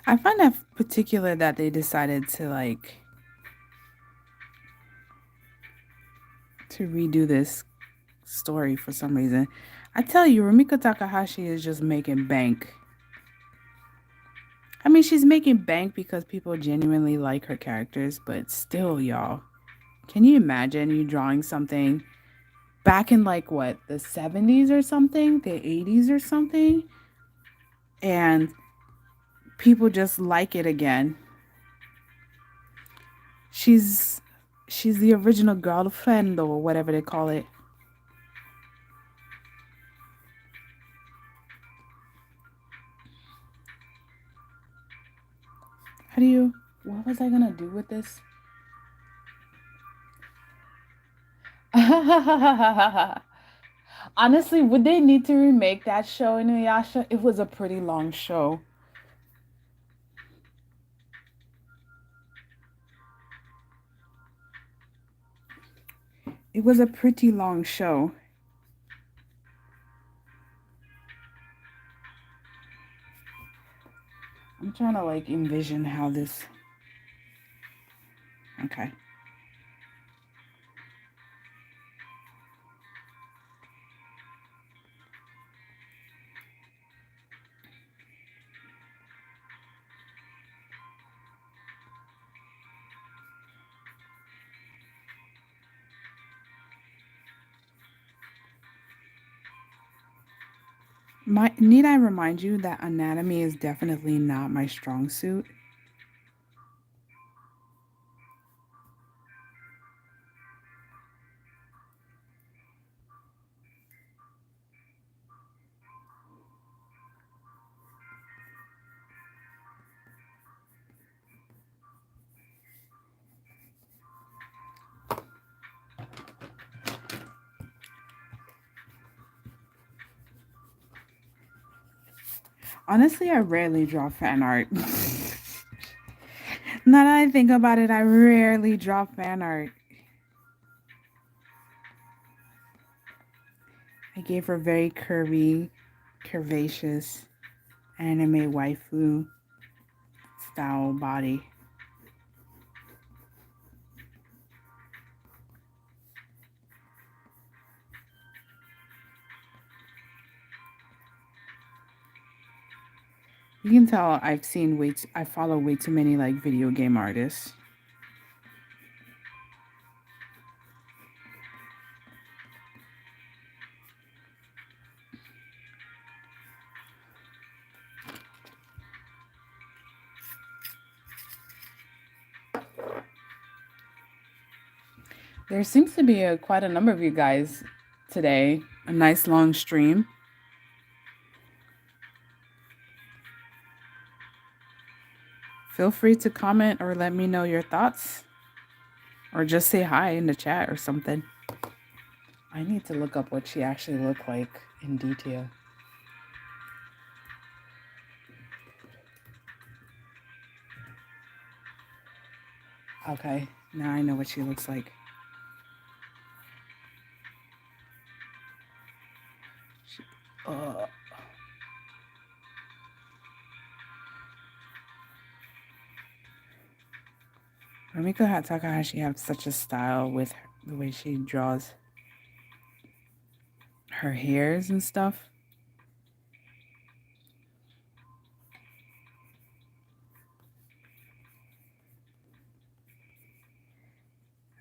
I find that particular that they decided to to redo this story for some reason. I tell you, Rumiko Takahashi is just making bank. I mean, she's making bank because people genuinely like her characters, but still, y'all, can you imagine you drawing something back in like what, the 70s or something, the 80s or something, and people just like it again? She's the original girlfriend or whatever they call it. What was I gonna do with this? Honestly, would they need to remake that show, Inuyasha? It was a pretty long show. It was a pretty long show. I'm trying to like envision how this. Okay. Need I remind you that anatomy is definitely not my strong suit? Honestly, I rarely draw fan art. Now that I think about it, I rarely draw fan art. I gave her very curvy, curvaceous, anime waifu style body. You can tell I follow way too many like video game artists. There seems to be quite a number of you guys today. A nice long stream. Feel free to comment or let me know your thoughts. Or just say hi in the chat or something. I need to look up what she actually looked like in detail. Okay, now I know what she looks like. Rumiko Takahashi has such a style with the way she draws her hairs and stuff.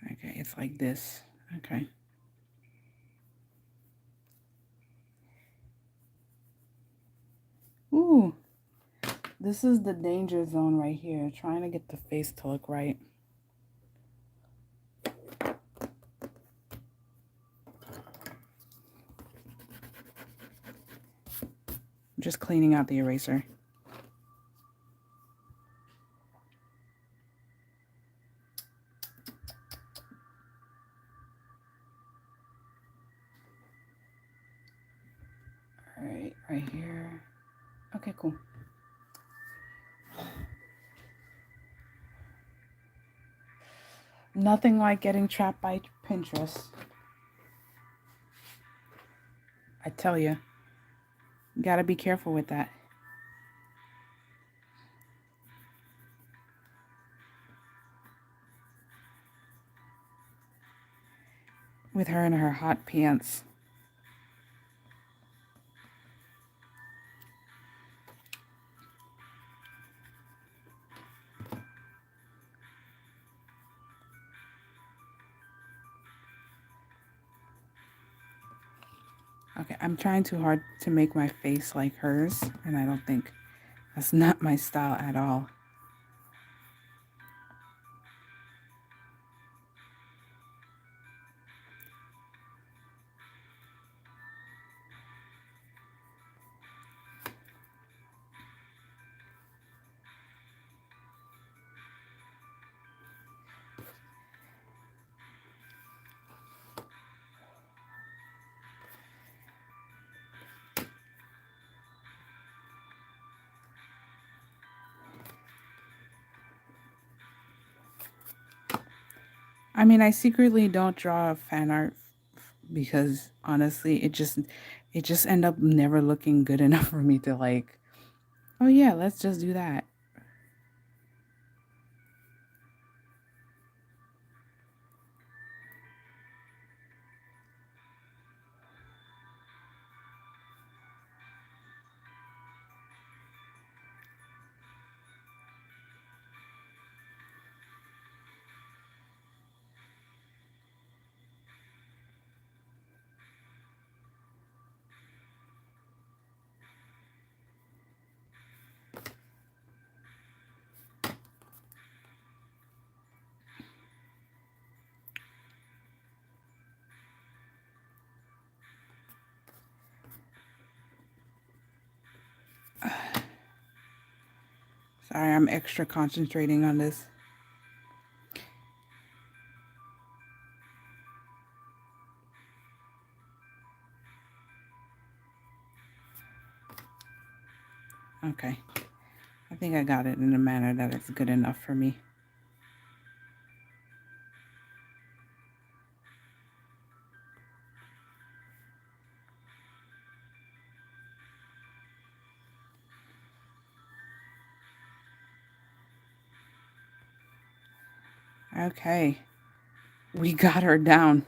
Okay, it's like this. Okay. Ooh. This is the danger zone right here. Trying to get the face to look right. I'm just cleaning out the eraser. All right, right here. Okay, cool. Nothing like getting trapped by Pinterest. I tell you, gotta be careful with that. With her in her hot pants. Okay, I'm trying too hard to make my face like hers, and I don't think that's not my style at all. I mean, I secretly don't draw fan art because honestly, it just end up never looking good enough for me to like, oh yeah, let's just do that. Sorry, I'm extra concentrating on this. Okay. I think I got it in a manner that is good enough for me. Okay. We got her down.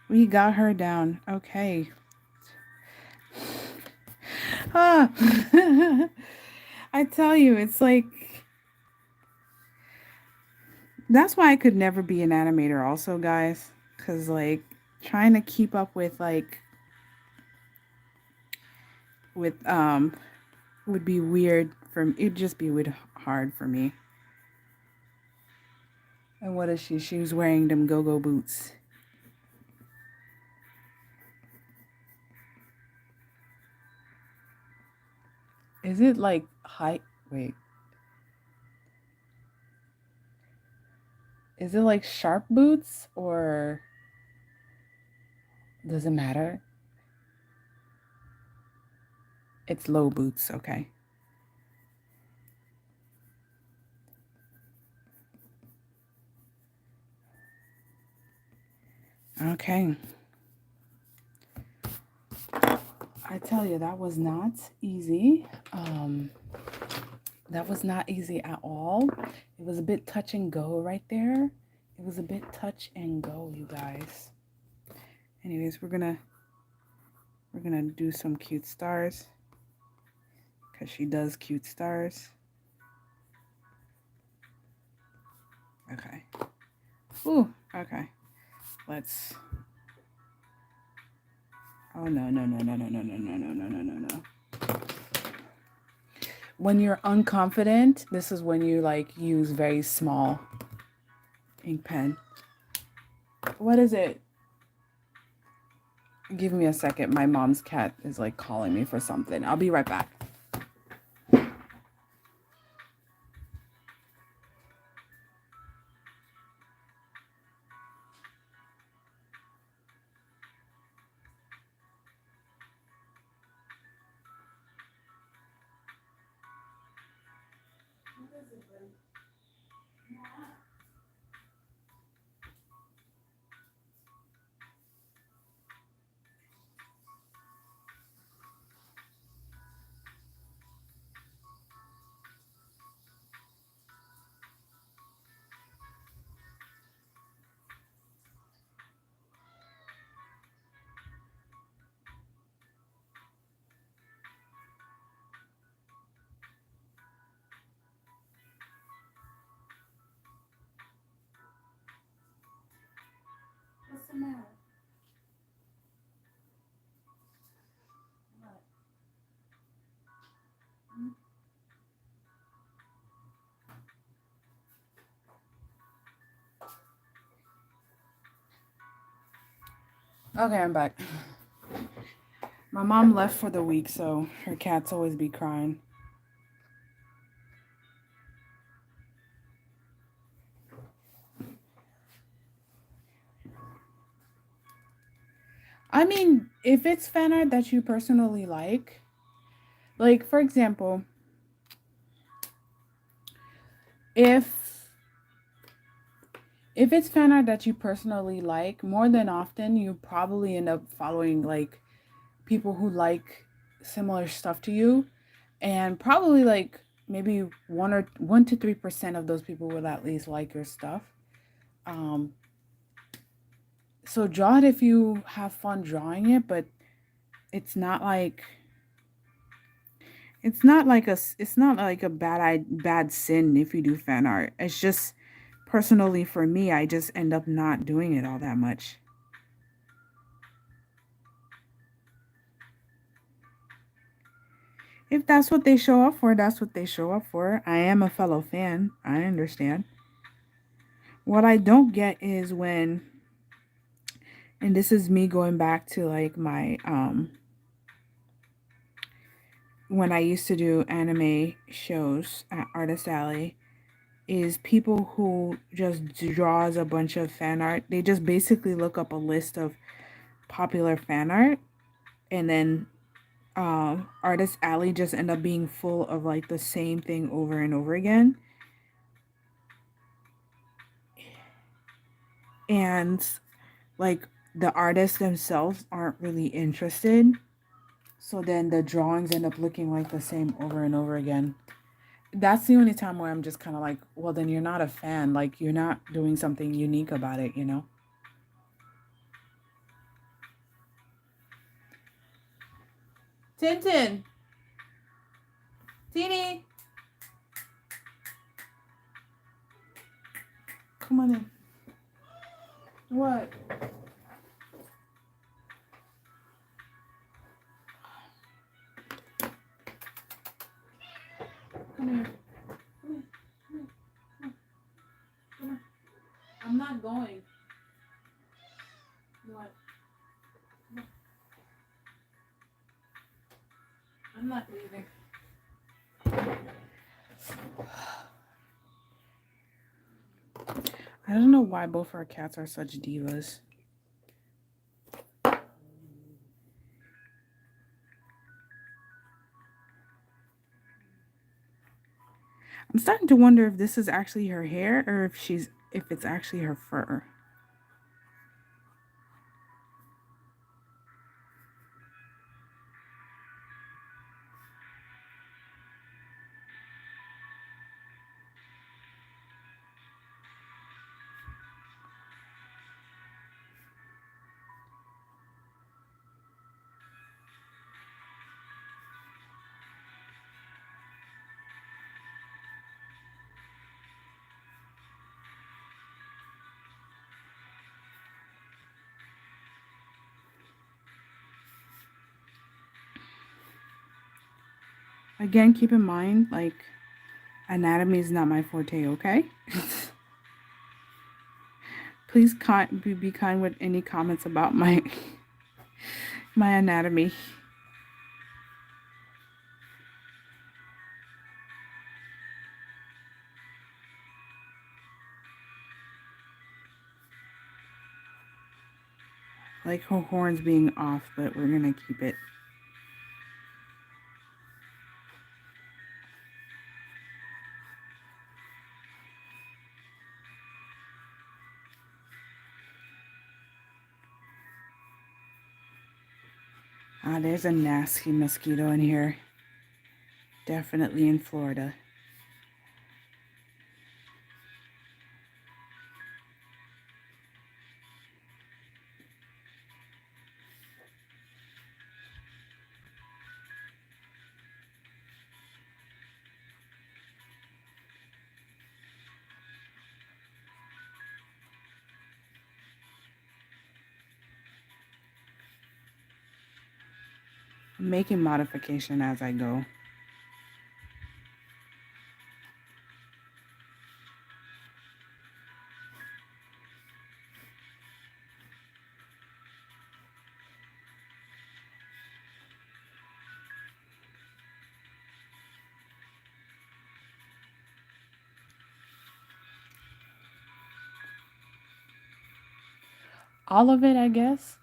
We got her down. Okay. Ah. I tell you, it's like that's why I could never be an animator also, guys, cuz like trying to keep up with would be weird for me. It'd just be hard for me. And what is she? She's wearing them go-go boots. Is it like high? Wait. Is it like sharp boots or does it matter? It's low boots, okay. Okay. I tell you, that was not easy. That was not easy at all. It was a bit touch and go right there. It was a bit touch and go, you guys. Anyways, we're gonna do some cute stars because she does cute stars. Okay. Ooh, okay. Let's. Oh no. When you're unconfident, this is when you like use very small ink pen. What is it? Give me a second. My mom's cat is like calling me for something. I'll be right back. What's the matter? Okay, I'm back. My mom left for the week, so her cats always be crying. I mean, if it's fan art that you personally like for example, if it's fan art that you personally like, more than often you probably end up following like people who like similar stuff to you, and probably like maybe 1 to 3% of those people will at least like your stuff. Um, so draw it if you have fun drawing it, but it's not like it's not like a bad sin if you do fan art. It's just personally for me, I just end up not doing it all that much. If that's what they show up for, that's what they show up for. I am a fellow fan. I understand. What I don't get is and this is me going back to like my when I used to do anime shows at Artist Alley, is people who just draws a bunch of fan art. They just basically look up a list of popular fan art, and then Artist Alley just end up being full of like the same thing over and over again. And like the artists themselves aren't really interested. So then the drawings end up looking like the same over and over again. That's the only time where I'm just kind of like, well, then you're not a fan. Like, you're not doing something unique about it, you know? Tintin! Teeny! Come on in. What? Come here. Come here. Come here. Come on. not going. What? I'm not leaving. I don't know why both our cats are such divas. I'm starting to wonder if this is actually her hair or if it's actually her fur. Again, keep in mind, like, anatomy is not my forte, okay? Please be kind with any comments about my my anatomy. Like her horns being off, but we're gonna keep it. Ah, there's a nasty mosquito in here. Definitely in Florida. I'm making modification as I go. All of it, I guess.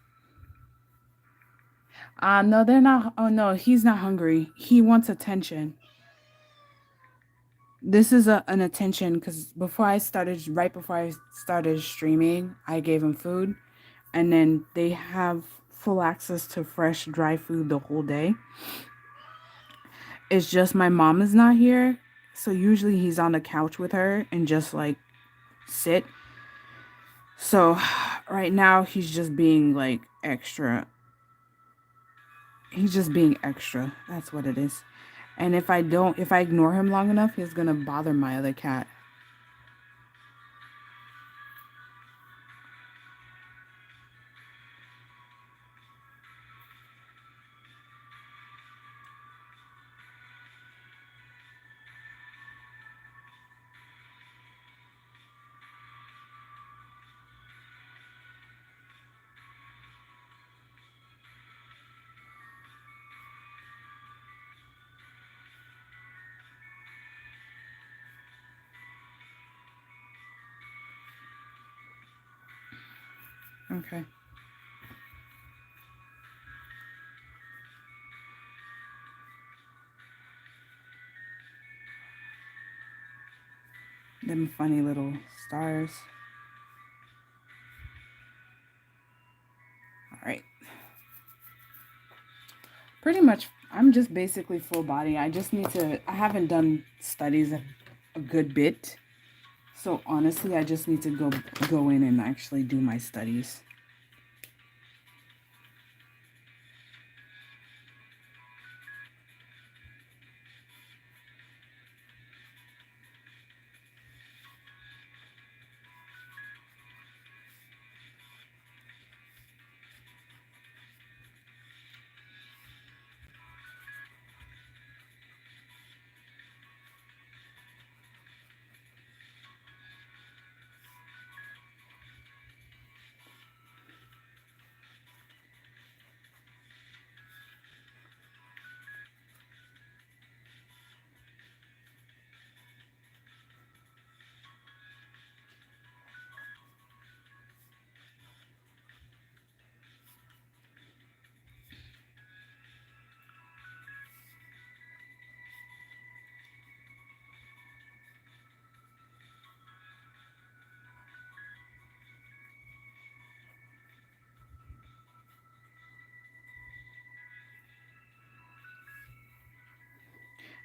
No, they're not. Oh, no, he's not hungry. He wants attention. This is an attention because right before I started streaming, I gave him food. And then they have full access to fresh, dry food the whole day. It's just my mom is not here. So usually he's on the couch with her and just like sit. So right now he's just being like extra. He's just being extra. That's what it is. And if I ignore him long enough, he's gonna bother my other cat. Okay. Them funny little stars. All right. Pretty much, I'm just basically full body. I haven't done studies a good bit. So honestly, I just need to go in and actually do my studies.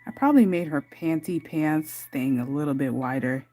I probably made her panty pants thing a little bit wider.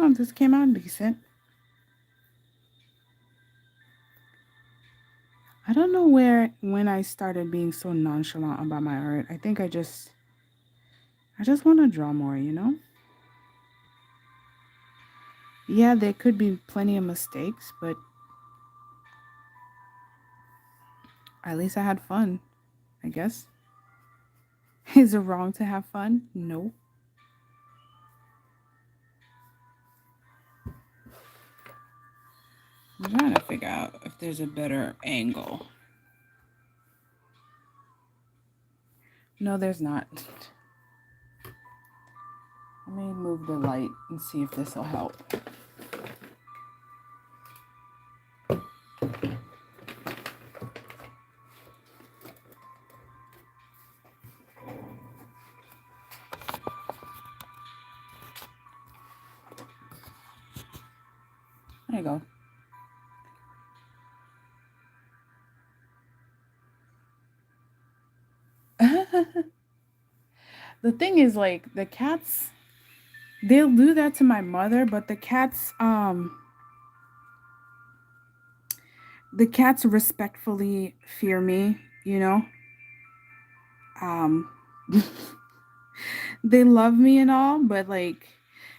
Oh, this came out decent. I don't know when I started being so nonchalant about my art. I think I just want to draw more, you know? Yeah, there could be plenty of mistakes, but at least I had fun, I guess. Is it wrong to have fun? No. I'm trying to figure out if there's a better angle. No, there's not. Let me move the light and see if this will help. There you go. The thing is, like, they'll do that to my mother, but the cats respectfully fear me, you know? Um, they love me and all, but like,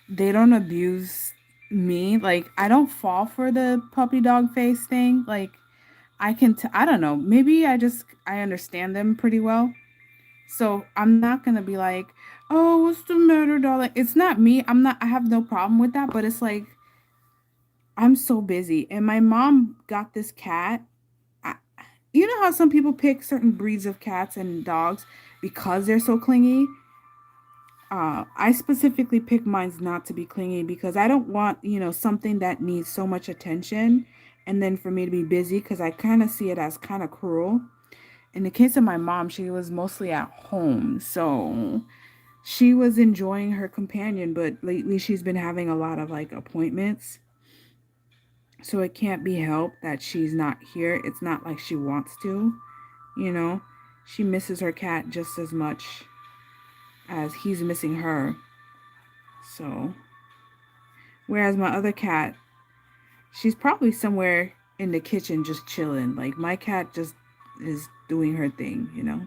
they don't abuse me. Like, I don't fall for the puppy dog face thing. Like, I don't know. Maybe I understand them pretty well. So I'm not gonna be like, oh, what's the matter, darling? It's not me. I have no problem with that, but it's like, I'm so busy. And my mom got this cat. I, you know how some people pick certain breeds of cats and dogs because they're so clingy? I specifically pick mines not to be clingy because I don't want, something that needs so much attention and then for me to be busy because I kind of see it as kind of cruel. In the case of my mom, she was mostly at home. So she was enjoying her companion, but lately she's been having a lot of like appointments. So it can't be helped that she's not here. It's not like she wants to, you know. She misses her cat just as much as he's missing her. So, whereas my other cat, she's probably somewhere in the kitchen just chilling. Like my cat just is doing her thing, you know.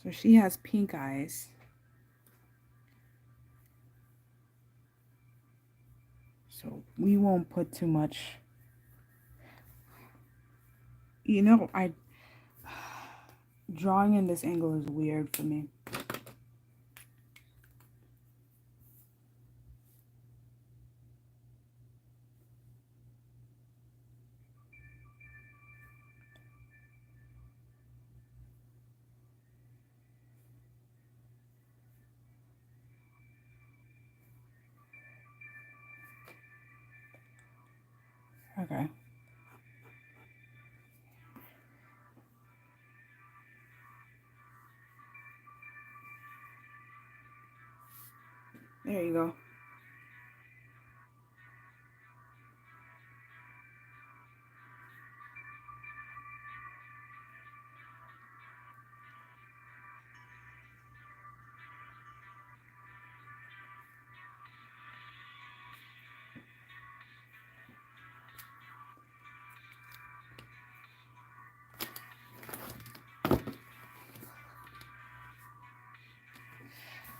So she has pink eyes. So we won't put too much. I drawing in this angle is weird for me. Okay. There you go.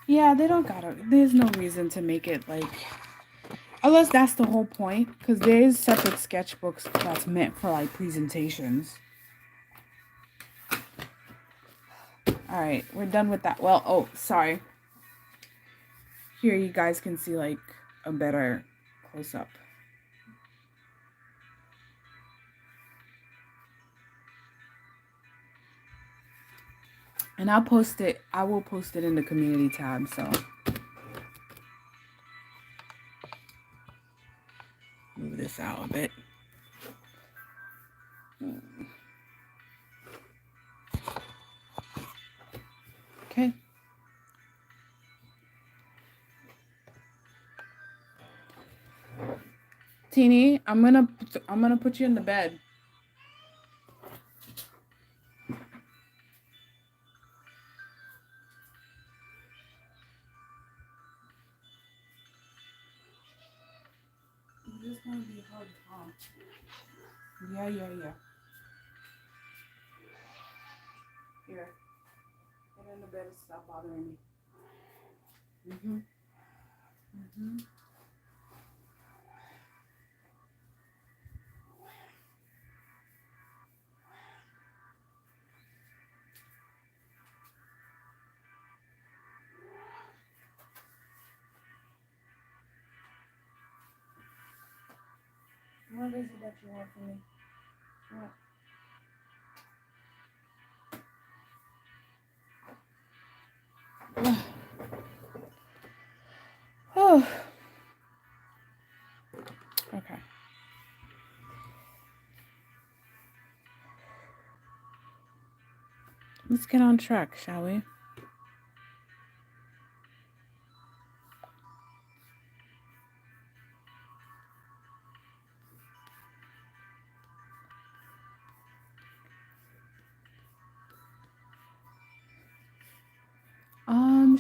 Yeah, they don't gotta. There's no reason to make it like Unless that's the whole point, because there is separate sketchbooks that's meant for like presentations. All right, we're done with that. Well, oh, sorry. Here you guys can see like a better close up. And I'll post it. I will post it in the community tab. So move this out a bit. Okay. Teeny, I'm gonna put you in the bed. You just want to be hugged, huh? Yeah. Here. Get in the bed and stop bothering me. What is it that you want from me? What? Oh. Okay. Let's get on track, shall we?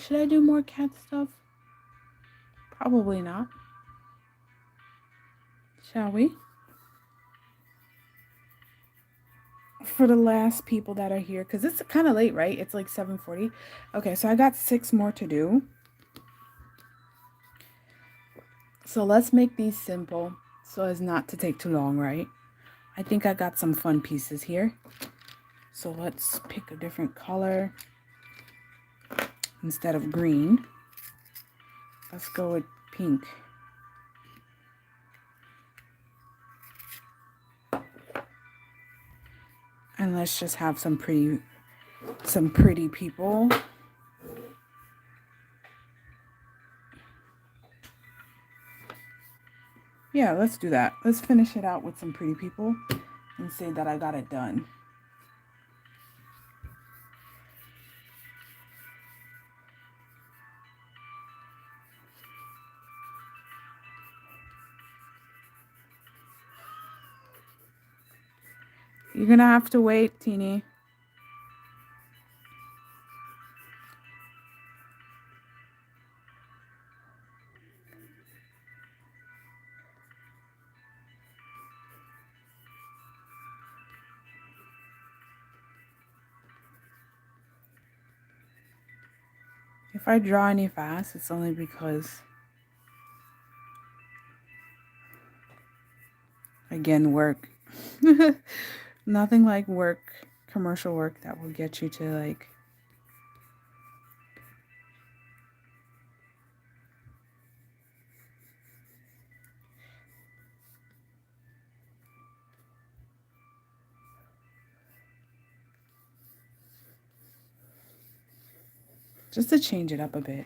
Should I do more cat stuff? Probably not. Shall we? For the last people that are here, because it's kind of late, right? It's like 7:40. Okay, so I got 6 more to do. So let's make these simple so as not to take too long, right? I think I got some fun pieces here. So let's pick a different color. Instead of green, let's go with pink. And let's just have some pretty people. Yeah, let's do that. Let's finish it out with some pretty people and say that I got it done. You're gonna have to wait, Teeny. If I draw any fast, it's only because, again, work. Nothing like work, commercial work that will get you to like just to change it up a bit.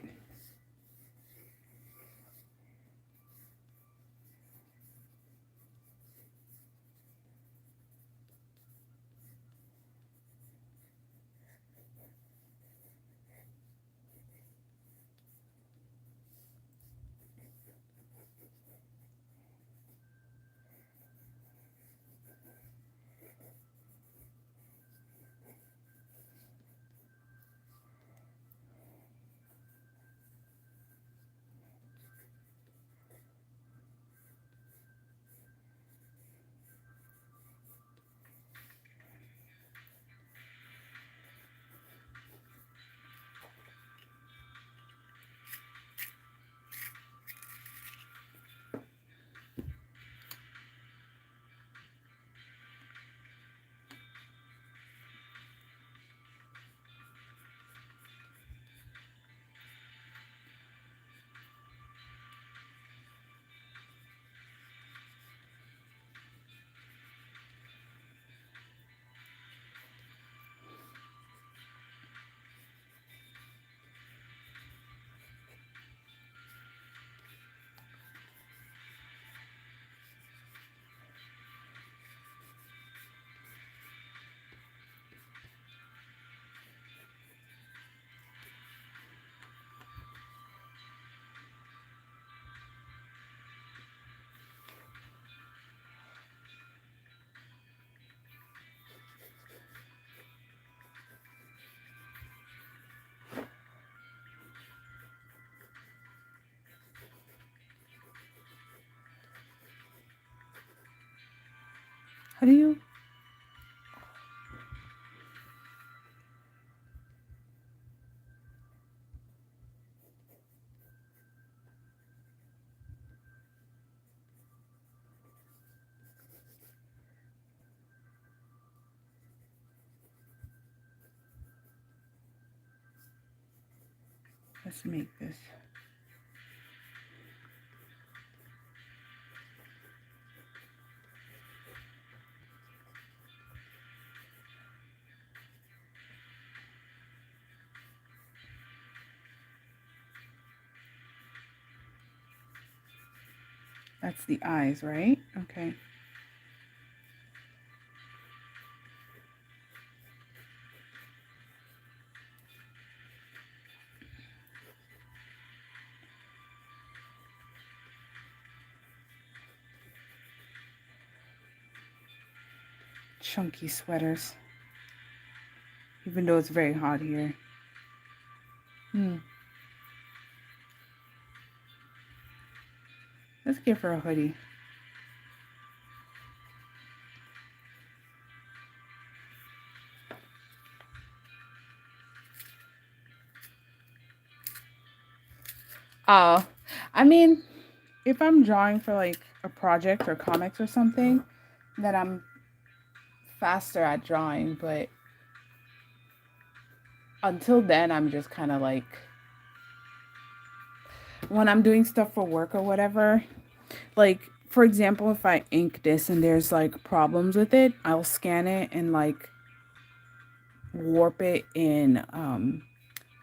How do you? Let's make this. That's the eyes, right? Okay. Chunky sweaters. Even though it's very hot here. Let's give her a hoodie. Oh, I mean, if I'm drawing for like a project or comics or something, then I'm faster at drawing. But until then, I'm just kind of like, when I'm doing stuff for work or whatever, like, for example, if I ink this and there's like problems with it, I'll scan it and like warp it in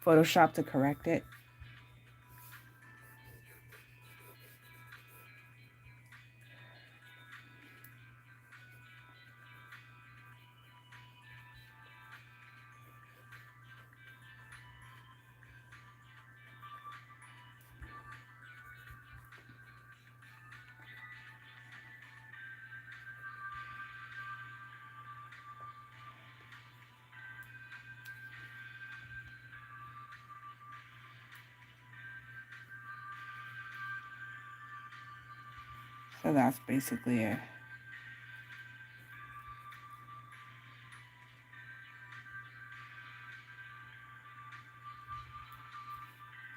Photoshop to correct it. So that's basically it.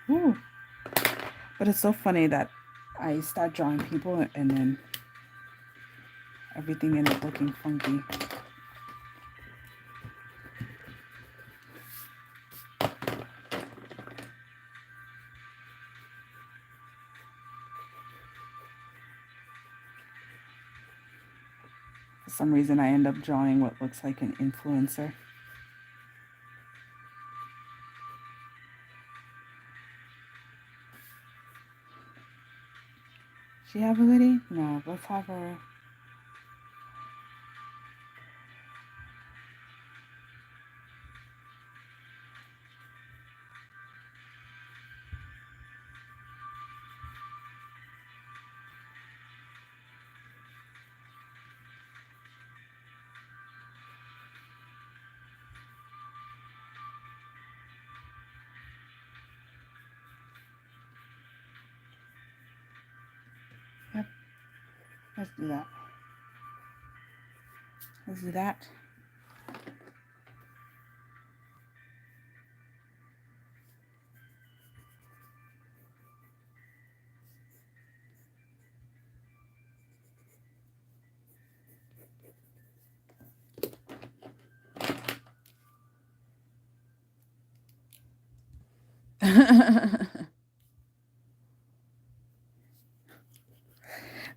Ooh. But it's so funny that I start drawing people and then everything ended up looking funky. For some reason, I end up drawing what looks like an influencer. She have a hoodie? No, let's have her. Yep. Let's do that. Let's do that.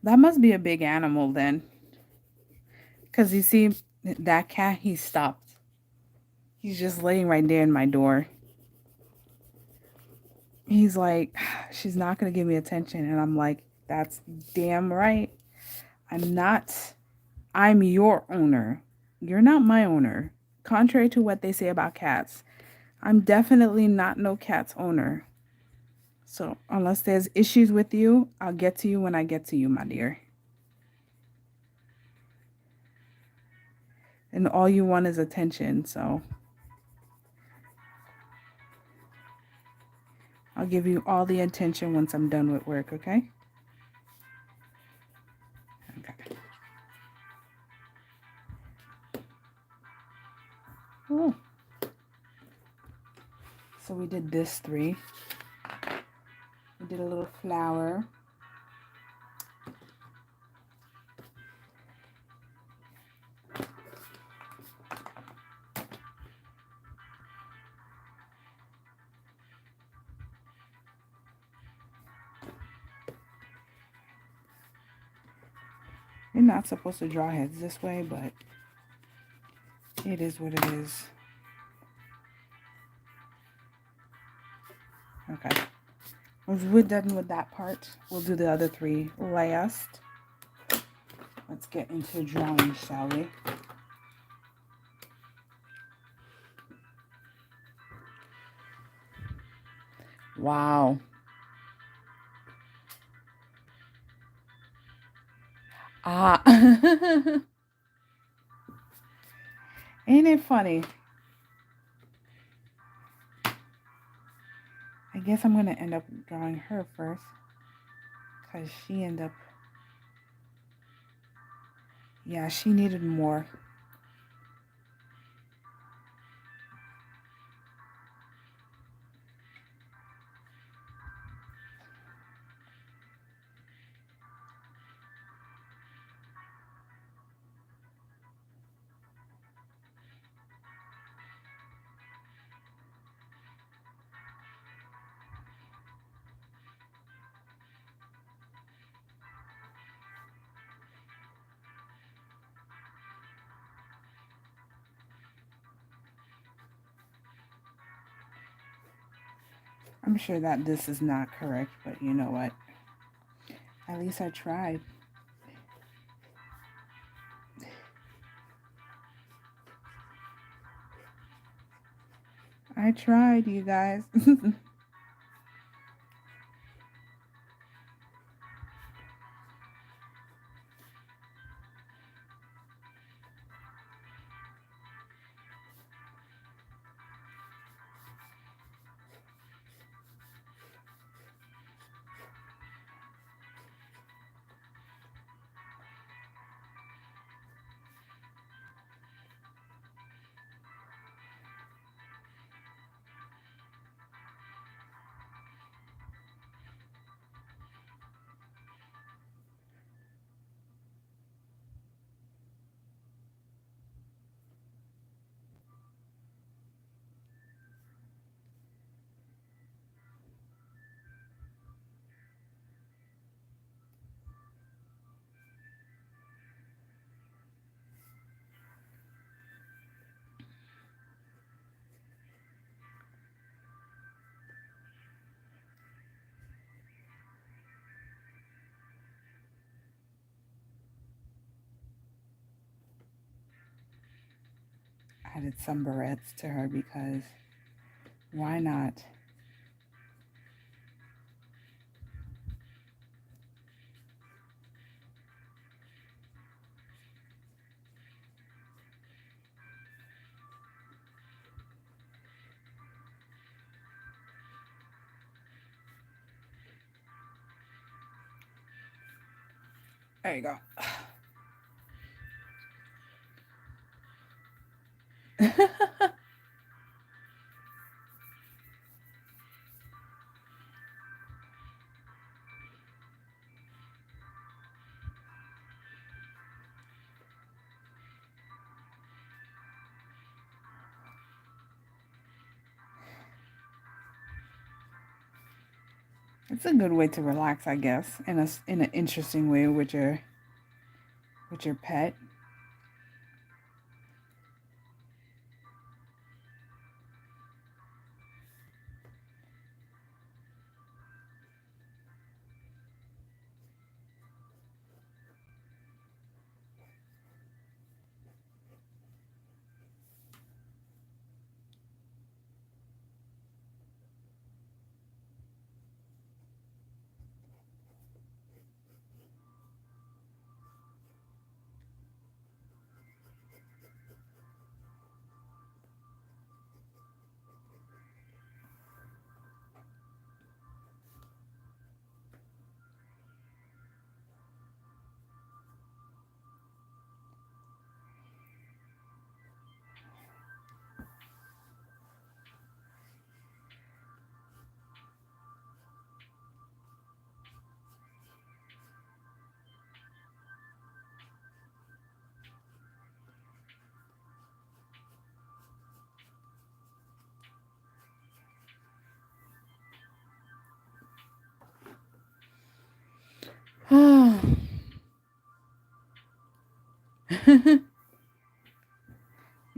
That must be a big animal then. Because you see, that cat, he stopped. He's just laying right there in my door. He's like, she's not going to give me attention. And I'm like, that's damn right. I'm your owner. You're not my owner. Contrary to what they say about cats, I'm definitely not no cat's owner. So unless there's issues with you, I'll get to you when I get to you, my dear. And all you want is attention, so I'll give you all the attention once I'm done with work, okay? Okay. we did this 3. We did a little flower. You're not supposed to draw heads this way, but it is what it is. Okay. Once we're done with that part, we'll do the other 3 last. Let's get into drawing, shall we? Wow. Ah. Ain't it funny? I guess I'm going to end up drawing her first. Because she ended up... Yeah, she needed more. I'm sure that this is not correct, but you know what? At least I tried. I tried, you guys. Added some barrettes to her because why not? There you go. It's a good way to relax, I guess, in an interesting way with your pet.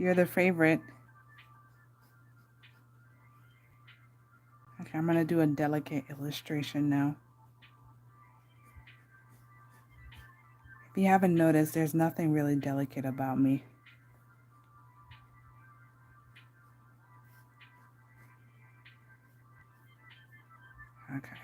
You're the favorite. Okay, I'm gonna do a delicate illustration now. If you haven't noticed, there's nothing really delicate about me. Okay.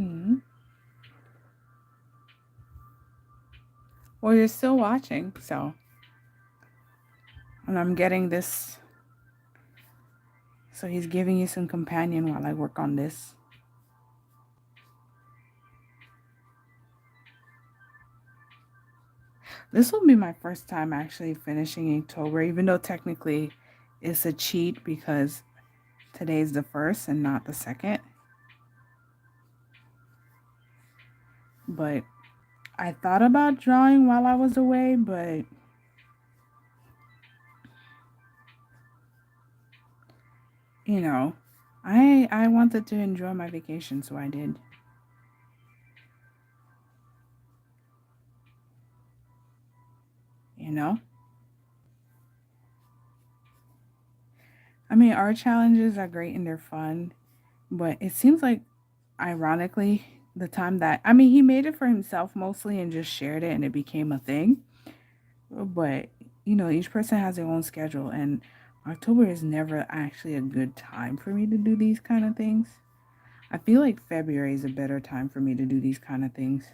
Hmm. Well, you're still watching, so. And I'm getting this. So he's giving you some companion while I work on this. This will be my first time actually finishing Inktober, even though technically it's a cheat because today's the first and not the second. But I thought about drawing while I was away, but you know, I wanted to enjoy my vacation, so I did. You know? I mean, art challenges are great and they're fun, but it seems like ironically the time that I mean, he made it for himself mostly and just shared it and it became a thing. But each person has their own schedule, and October is never actually a good time for me to do these kind of things. I feel like February is a better time for me to do these kind of things.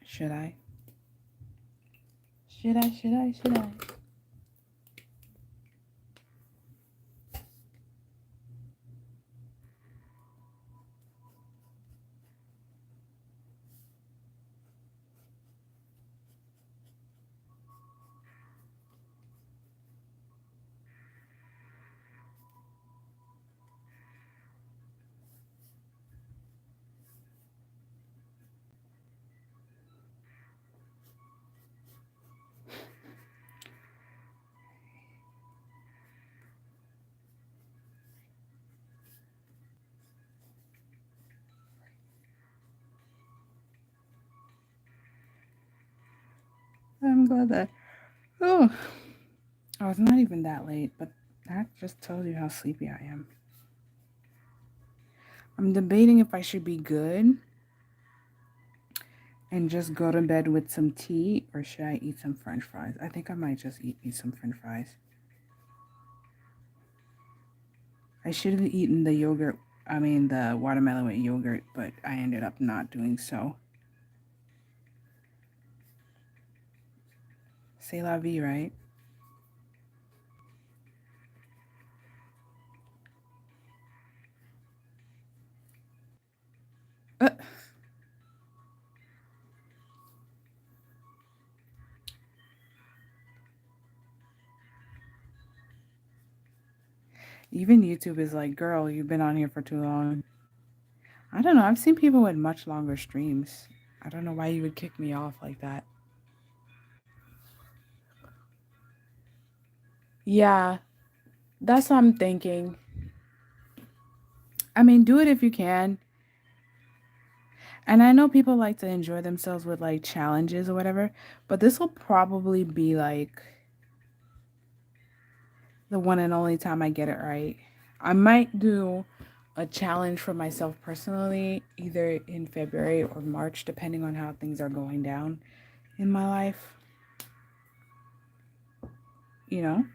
Should I? Should I? Should I? Should I? I'm glad that. Oh, it's not even that late, but that just tells you how sleepy I am. I'm debating if I should be good and just go to bed with some tea or should I eat some french fries? I think I might just eat some french fries. I should have eaten the watermelon with yogurt, but I ended up not doing so. C'est la vie, right? Uh, Even YouTube is like, girl, you've been on here for too long. I don't know. I've seen people with much longer streams. I don't know why you would kick me off like that. Yeah, that's what I'm thinking. I mean, do it if you can. And I know people like to enjoy themselves with like challenges or whatever, but this will probably be like the one and only time I get it right. I might do a challenge for myself personally, either in February or March, depending on how things are going down in my life. You know?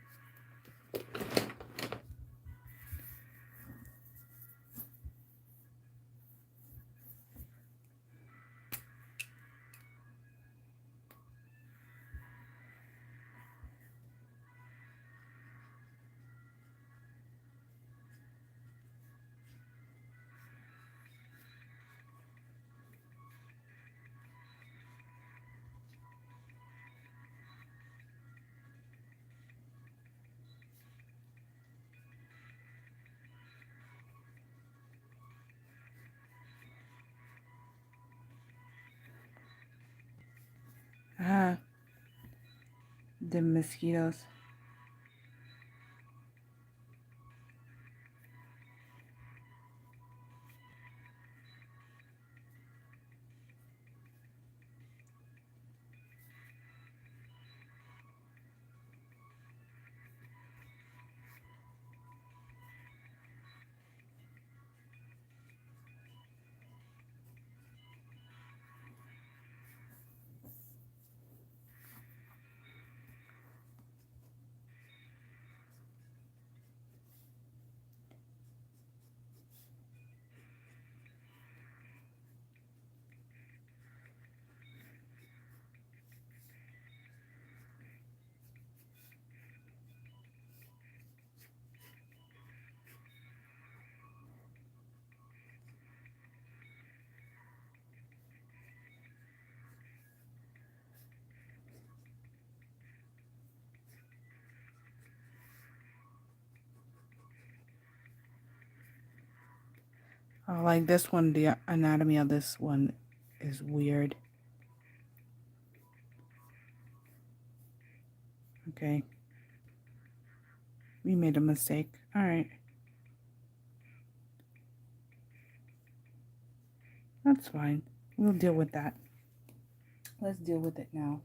Ah, the mosquitoes. Oh, like this one, the anatomy of this one is weird. Okay, we made a mistake. All right, that's fine. We'll deal with that. Let's deal with it now.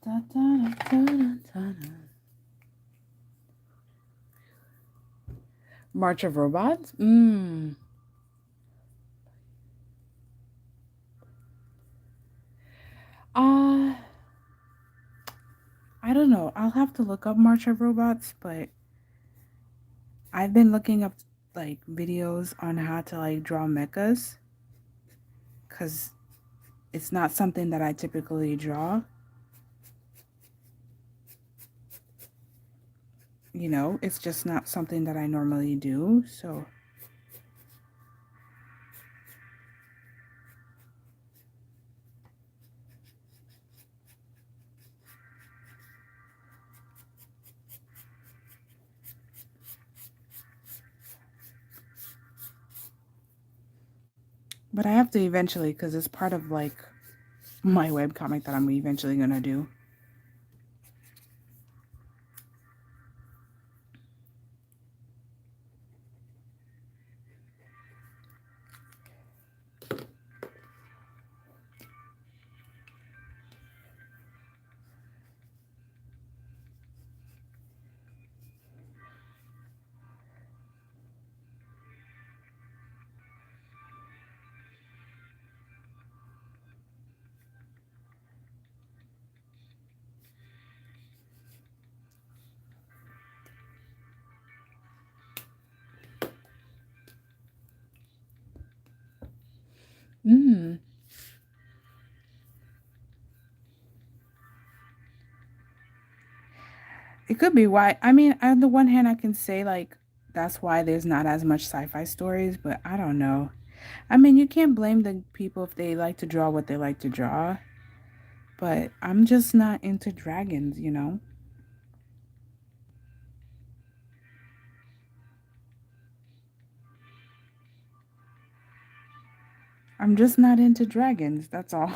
Da, da, da, da, da, da. March of Robots? Uh, I don't know. I'll have to look up March of Robots, but I've been looking up like videos on how to like draw mechas because it's not something that I typically draw. It's just not something that I normally do. So, but I have to eventually because it's part of like my webcomic that I'm eventually gonna do. Mm. It could be why. I mean, on the one hand, I can say like that's why there's not as much sci-fi stories, but I don't know. I mean, you can't blame the people if they like to draw what they like to draw, but I'm just not into dragons. I'm just not into dragons, that's all.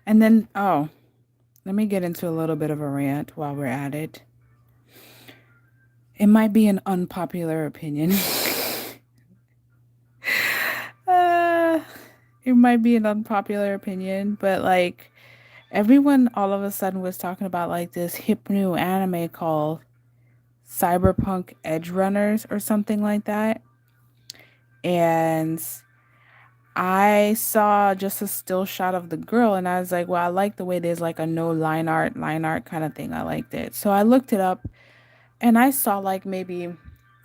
And then, oh, let me get into a little bit of a rant while we're at it. It might be an unpopular opinion. uh, it might be an unpopular opinion, but like everyone all of a sudden was talking about like this hip new anime called Cyberpunk Edge Runners or something like that. And I saw just a still shot of the girl and I was like, well, I like the way there's like a no line art kind of thing. I liked it. So I looked it up and I saw like maybe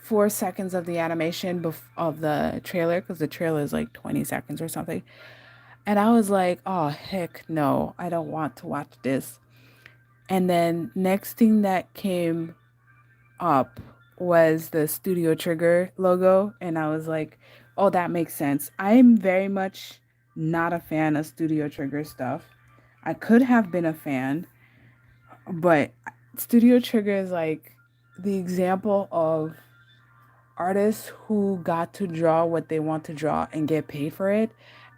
4 seconds of the animation of the trailer because the trailer is like 20 seconds or something. And I was like, oh, heck no, I don't want to watch this. And then next thing that came up was the Studio Trigger logo. And I was like, oh, that makes sense. I'm very much not a fan of Studio Trigger stuff. I could have been a fan, but Studio Trigger is like the example of artists who got to draw what they want to draw and get paid for it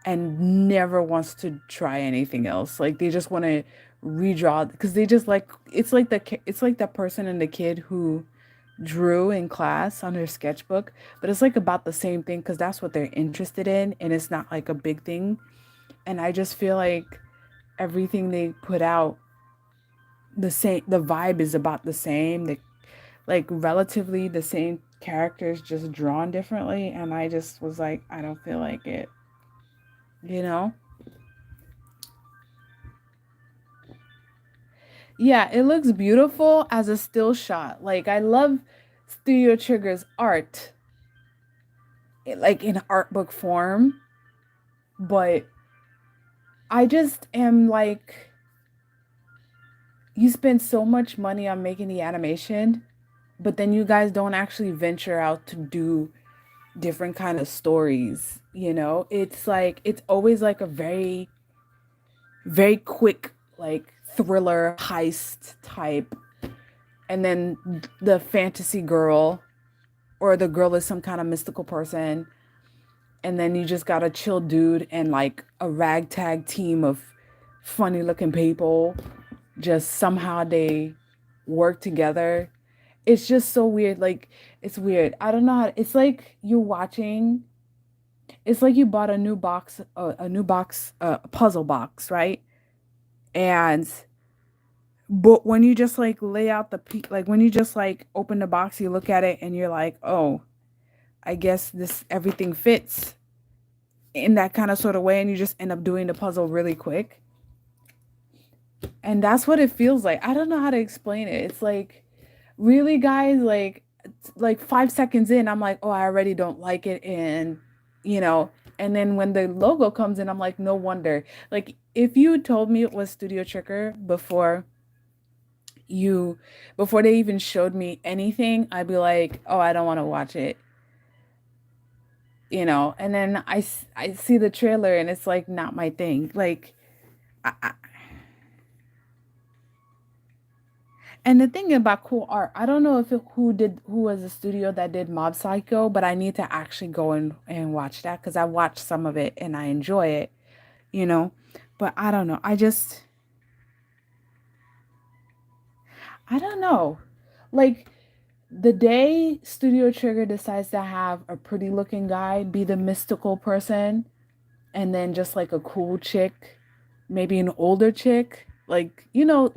and never wants to try anything else. Like they just want to redraw because they just like it's like the person and the kid who drew in class on their sketchbook, but it's like about the same thing because that's what they're interested in and it's not like a big thing. And I just feel like everything they put out the vibe is about the same. The like relatively the same characters just drawn differently and I just was like I don't feel like it, you know. Yeah, it looks beautiful as a still shot. Like I love Studio Trigger's art, like in art book form, but I just am like you spend so much money on making the animation, but then you guys don't actually venture out to do different kind of stories, you know. It's like it's always like a very quick like thriller heist type and then the fantasy girl or the girl is some kind of mystical person and then you just got a chill dude and like a ragtag team of funny looking people just somehow they work together. It's just so weird. Like it's weird. I don't know how it's like you're watching it's like you bought a new box, a puzzle box, right? And but when you just like lay out like when you just like open the box, you look at it and you're like, oh, I guess this everything fits in that kind of sort of way, and you just end up doing the puzzle really quick. And that's what it feels like. I don't know how to explain it. It's like, really, guys, like 5 seconds in, I'm like, oh, I already don't like it, and you know. And then when the logo comes in, I'm like, no wonder. Like, if you told me it was Studio Trigger you before they even showed me anything, I'd be like, "Oh, I don't want to watch it." You know, and then I see the trailer and it's like not my thing. Like I, and the thing about cool art, I don't know if who was the studio that did Mob Psycho, but I need to actually go and watch that because I watched some of it and I enjoy it, you know. But I don't know. I don't know. Like the day Studio Trigger decides to have a pretty looking guy be the mystical person and then just like a cool chick, maybe an older chick, like, you know,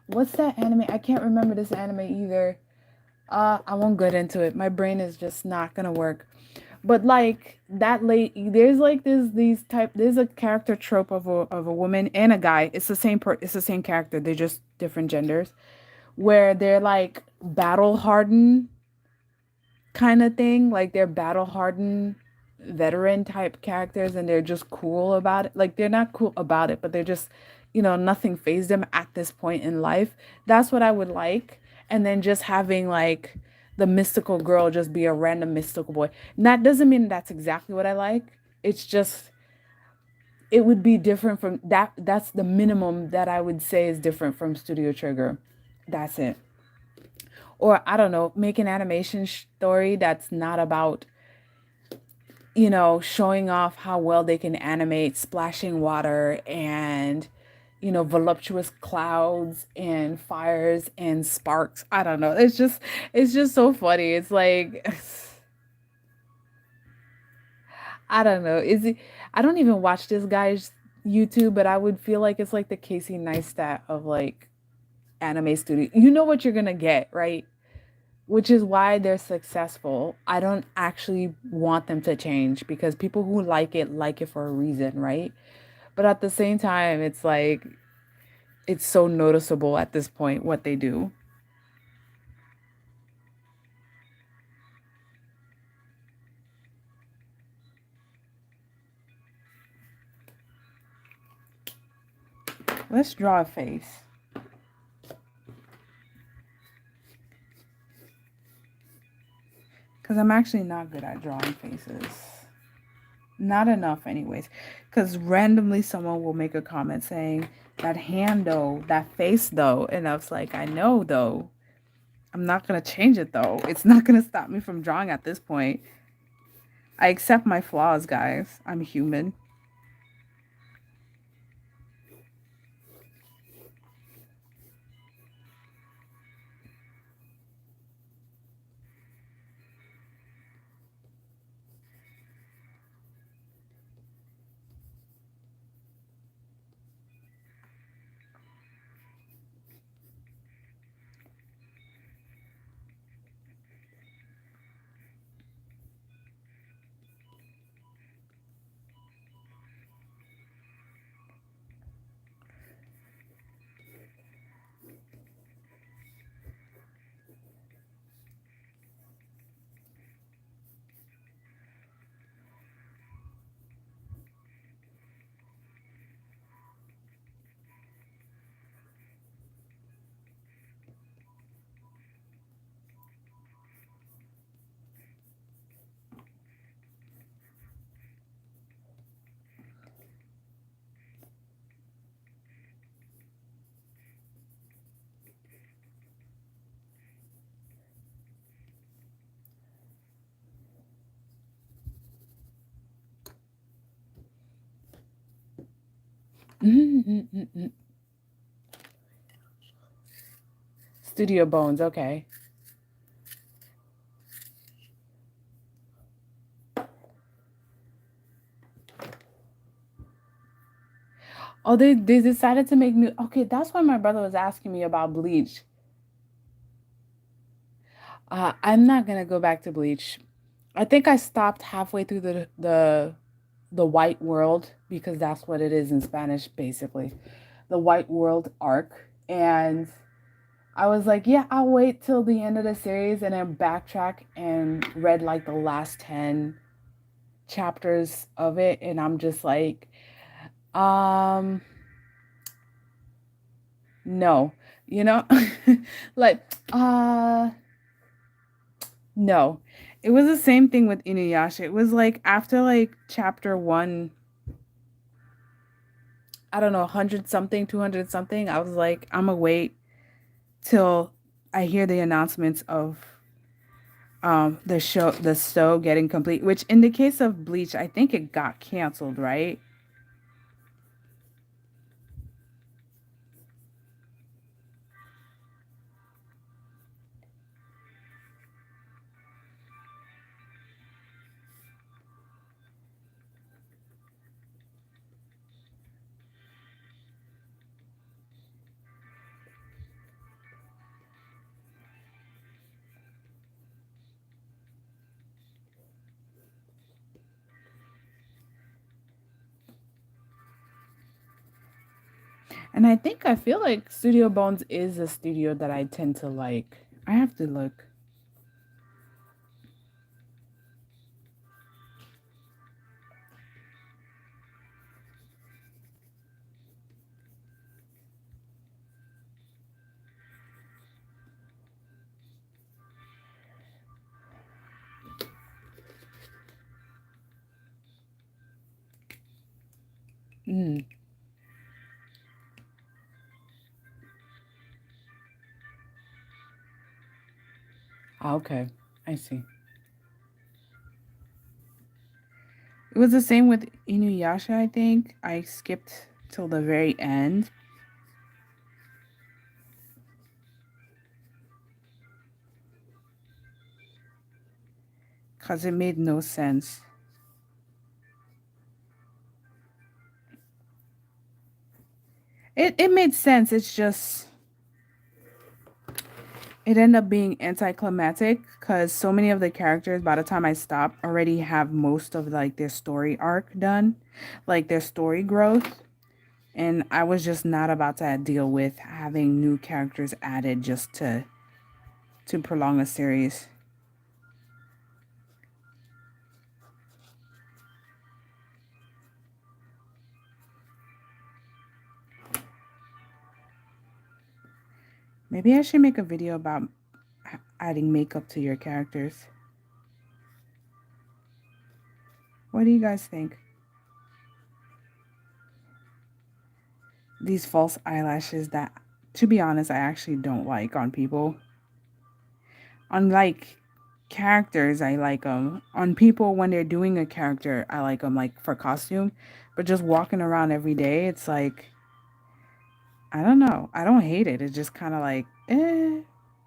what's that anime? I can't remember this anime either. I won't get into it. My brain is just not gonna work. But like that late, there's like there's a character trope of a woman and a guy. It's the same character. They're just different genders where they're like battle hardened kind of thing. Like they're battle hardened veteran type characters and they're just cool about it. Like they're not cool about it, but they're just nothing phased them at this point in life. That's what I would like. And then just having like the mystical girl just be a random mystical boy. And that doesn't mean that's exactly what I like. It's just it would be different from that. That's the minimum that I would say is different from Studio Trigger. That's it. Or I don't know, make an animation story that's not about showing off how well they can animate splashing water and, voluptuous clouds and fires and sparks. I don't know. It's just so funny. It's like, I don't know. I don't even watch this guy's YouTube, but I would feel like it's like the Casey Neistat of like anime studio. You know what you're gonna get, right? Which is why they're successful. I don't actually want them to change because people who like it for a reason, right? But at the same time, it's like it's so noticeable at this point what they do. Let's draw a face because I'm actually not good at drawing faces. Not enough, anyways. Because randomly someone will make a comment saying, that hand though, that face though. And I was like, I know though. I'm not going to change it though. It's not going to stop me from drawing at this point. I accept my flaws, guys. I'm human. Studio Bones, okay. Oh, they decided to make new. Okay, that's why my brother was asking me about Bleach. I'm not gonna go back to Bleach. I think I stopped halfway through the White World because that's what it is in Spanish, basically, the White World arc, and I was like, yeah, I'll wait till the end of the series and then backtrack and read like the last 10 chapters of it, and I'm just like, um, no, you know, like, no. It was the same thing with Inuyasha. It was like after like chapter one, I don't know, 100 something, 200 something, I was like, I'm gonna wait till I hear the announcements of the show getting complete, which in the case of Bleach, I think it got canceled, right? And I feel like Studio Bones is a studio that I tend to like. I have to look. Mm. Okay, I see. It was the same with Inuyasha, I think. I skipped till the very end because it made no sense. It made sense. It's just it ended up being anticlimactic because so many of the characters by the time I stopped already have most of like their story arc done, like their story growth. And I was just not about to deal with having new characters added just to prolong a series. Maybe I should make a video about adding makeup to your characters. What do you guys think? These false eyelashes that, to be honest, I actually don't like on people. On like characters, I like them. On people, when they're doing a character, I like them like for costume. But just walking around every day, it's like, I don't know. I don't hate it. It's just kind of like,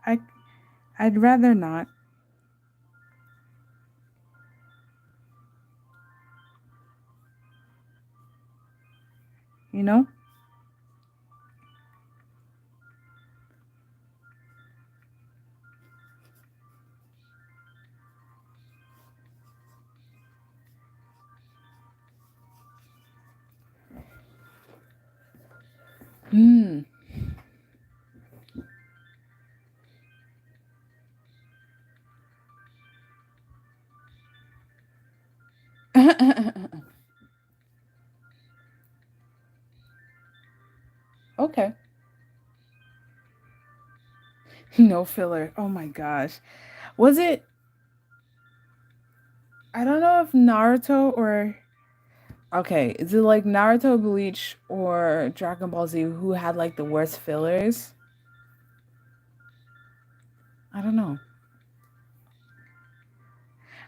I, I'd rather not, you know? Hmm. Okay. No filler. Oh my gosh. Was it, I don't know if Naruto or, okay, is it like Naruto, Bleach, or Dragon Ball Z who had like the worst fillers? I don't know.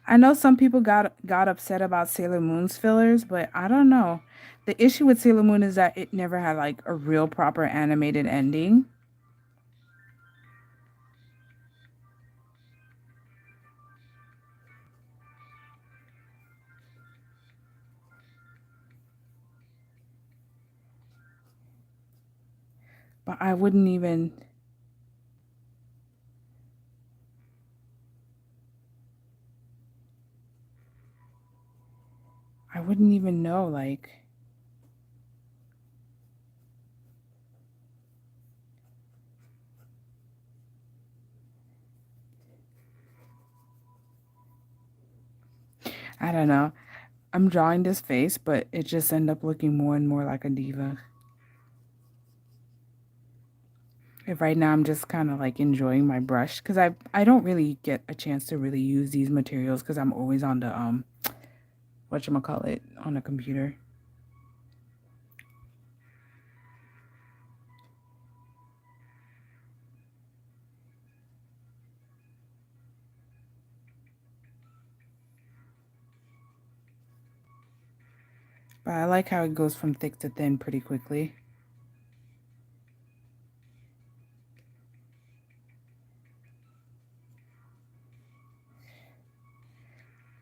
I know some people got upset about Sailor Moon's fillers, but I don't know. The issue with Sailor Moon is that it never had like a real proper animated ending. But I wouldn't even know like I don't know. I'm drawing this face, but it just end up looking more and more like a diva. If right now I'm just kind of like enjoying my brush because I don't really get a chance to really use these materials because I'm always on the whatchamacallit on the computer. But I like how it goes from thick to thin pretty quickly.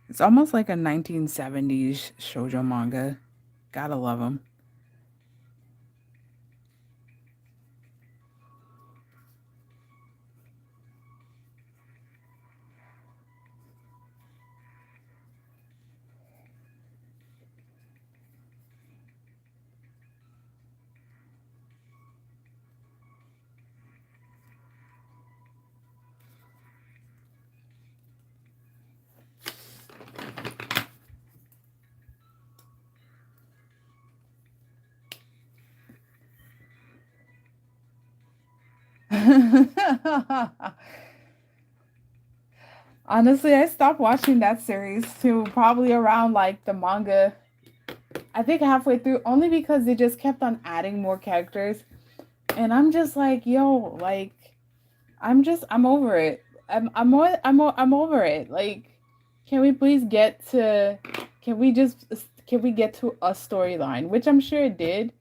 It's almost like a 1970s shoujo manga. Gotta love them. Honestly, I stopped watching that series too, probably around like the manga. I think halfway through, only because they just kept on adding more characters, and I'm just like, yo, like, I'm over it. I'm over it. Like, can we please get to, can we just, can we get to a storyline, which I'm sure it did,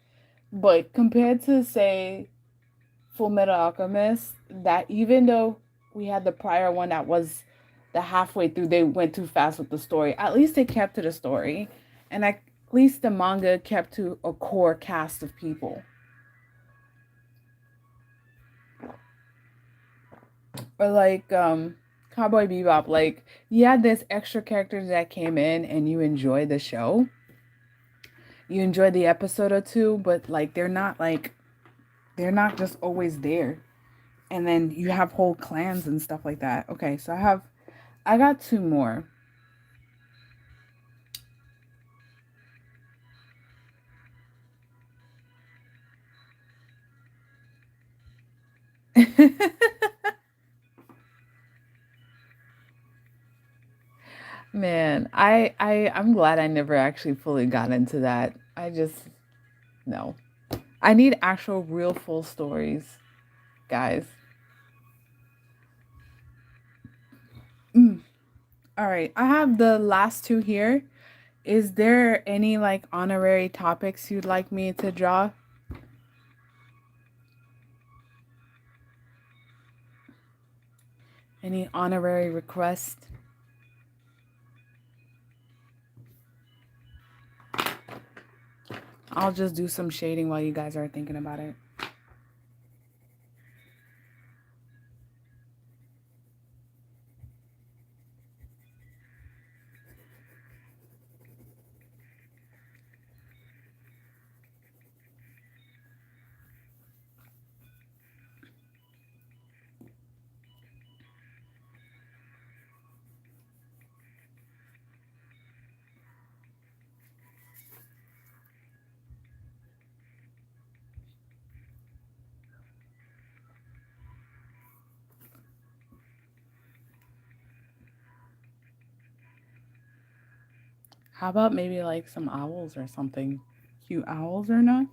but compared to say Full Metal Alchemist, that even though we had the prior one that was the halfway through, they went too fast with the story. At least they kept to the story, and at least the manga kept to a core cast of people. Or like Cowboy Bebop, like you had this extra characters that came in and you enjoy the show. You enjoy the episode or two, but like they're not just always there. And then you have whole clans and stuff like that. Okay, so I got two more. Man, I'm glad I never actually fully got into that. I just no. I need actual real full stories, guys. Mm. All right, I have the last two here. Is there any like honorary topics you'd like me to draw? Any honorary request? I'll just do some shading while you guys are thinking about it. How about maybe like some owls or something? Cute owls or not?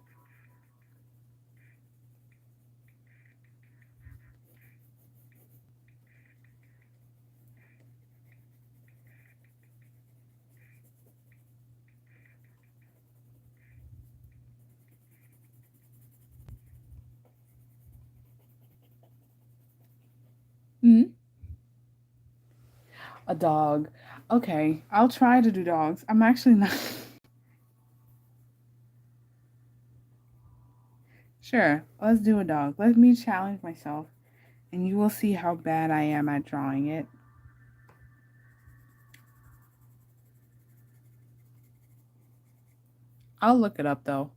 Hmm. A dog. Okay, I'll try to do dogs. I'm actually not. Sure, let's do a dog. Let me challenge myself, and you will see how bad I am at drawing it. I'll look it up though.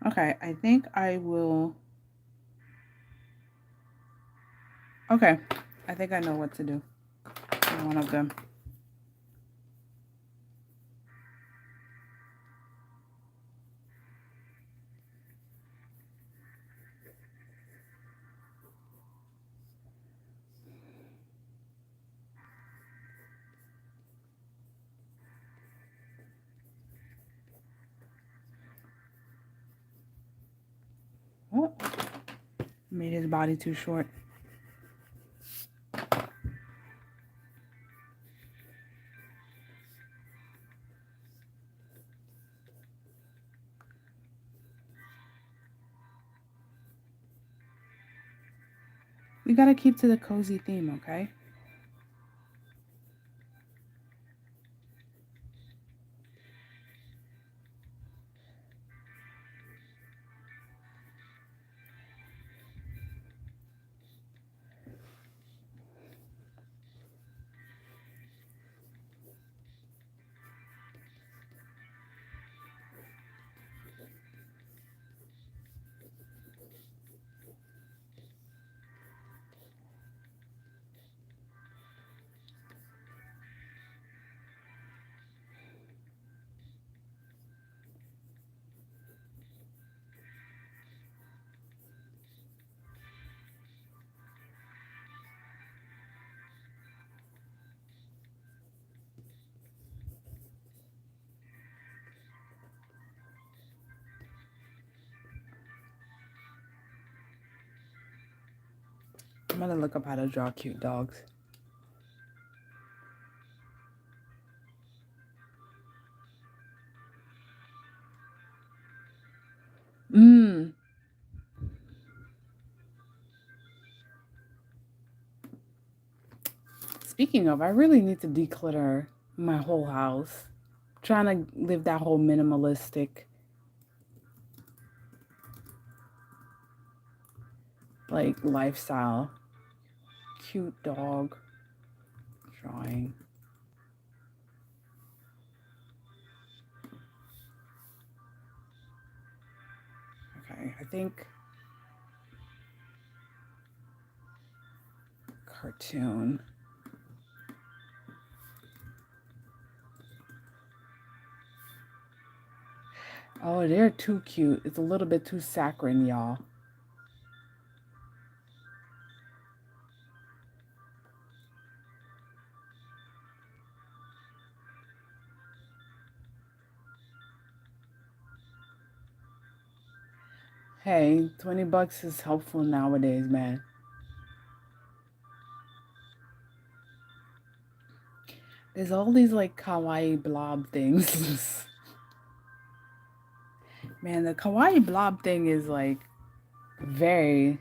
Okay, I think I will. Okay, I think I know what to do. One of them. Oh, made his body too short. We gotta keep to the cozy theme, okay? I'm gonna look up how to draw cute dogs. Mmm. Speaking of, I really need to declutter my whole house. Trying to live that whole minimalistic like lifestyle. Cute dog drawing. Okay, I think cartoon. Oh, they're too cute. It's a little bit too saccharine, y'all. Hey, 20 bucks is helpful nowadays, man. There's all these like kawaii blob things. Man, the kawaii blob thing is like very.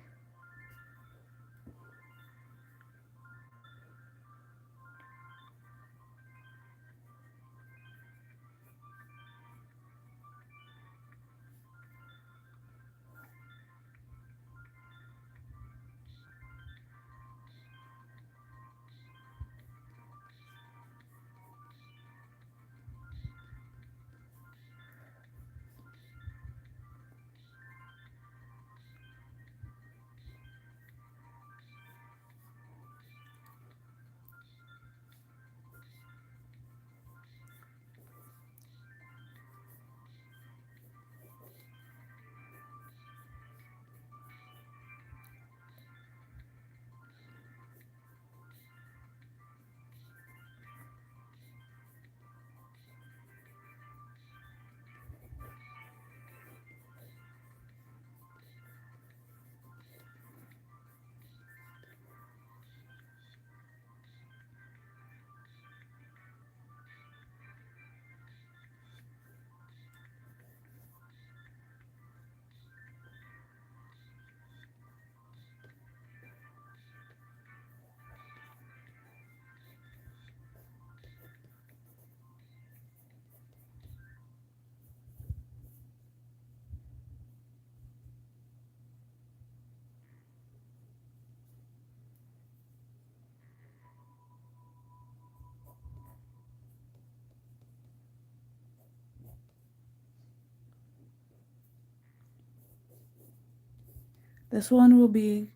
This one will be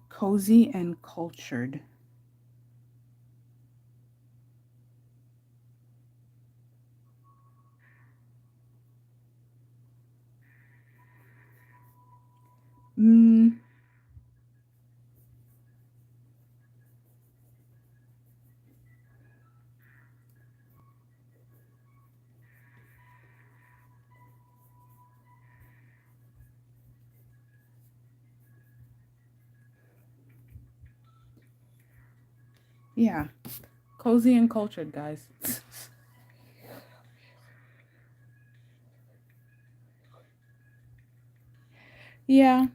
cozy and cultured. Mm, yeah, cozy and cultured, guys. Yeah,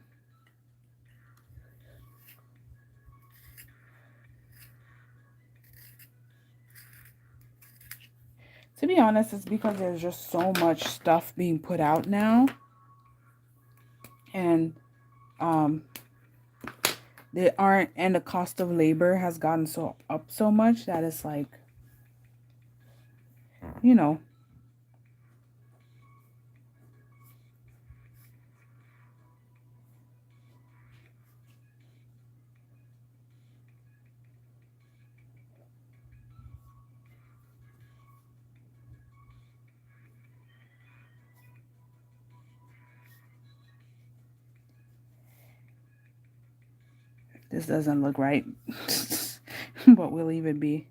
to be honest, it's because there's just so much stuff being put out now, and um, they aren't, and the cost of labor has gotten so up so much that it's like, you know, this doesn't look right, but we'll leave it be.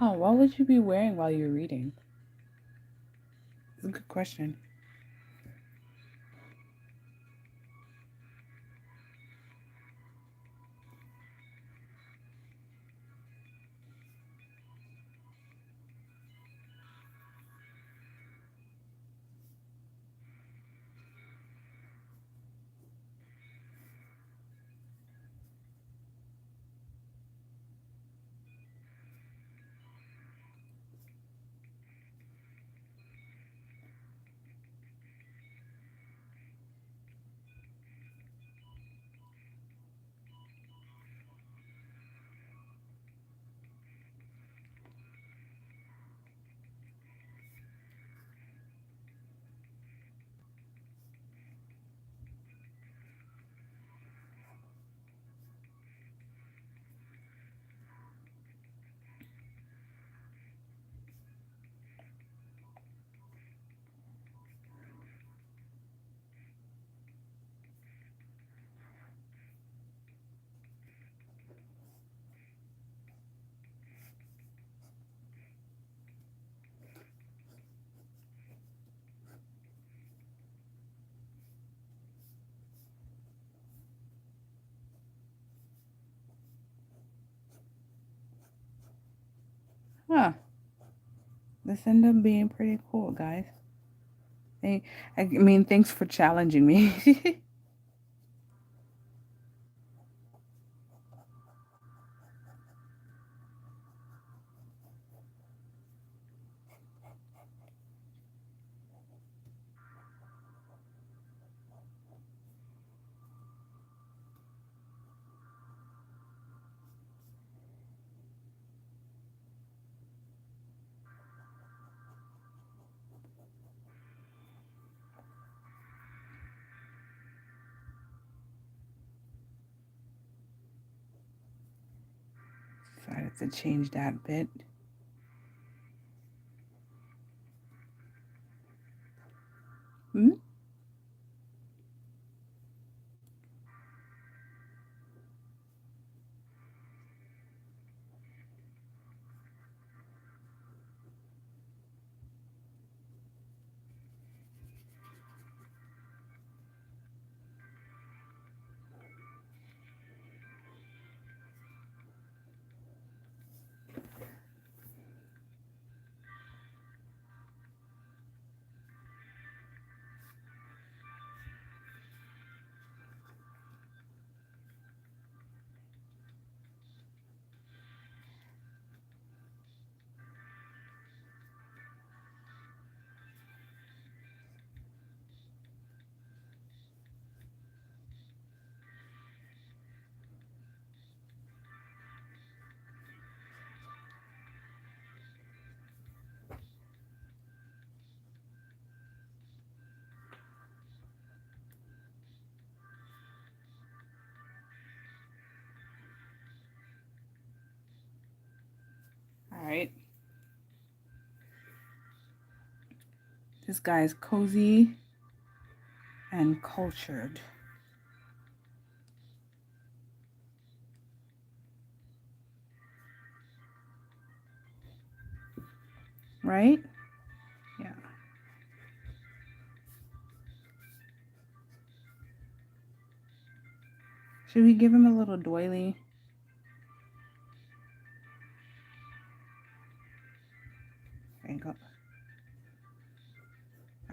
Oh, what would you be wearing while you're reading? It's a good question. Huh. This ended up being pretty cool, guys. I mean, thanks for challenging me. Decided to change that bit. Hmm? All right. This guy's cozy and cultured. Right? Yeah. Should we give him a little doily? There you go.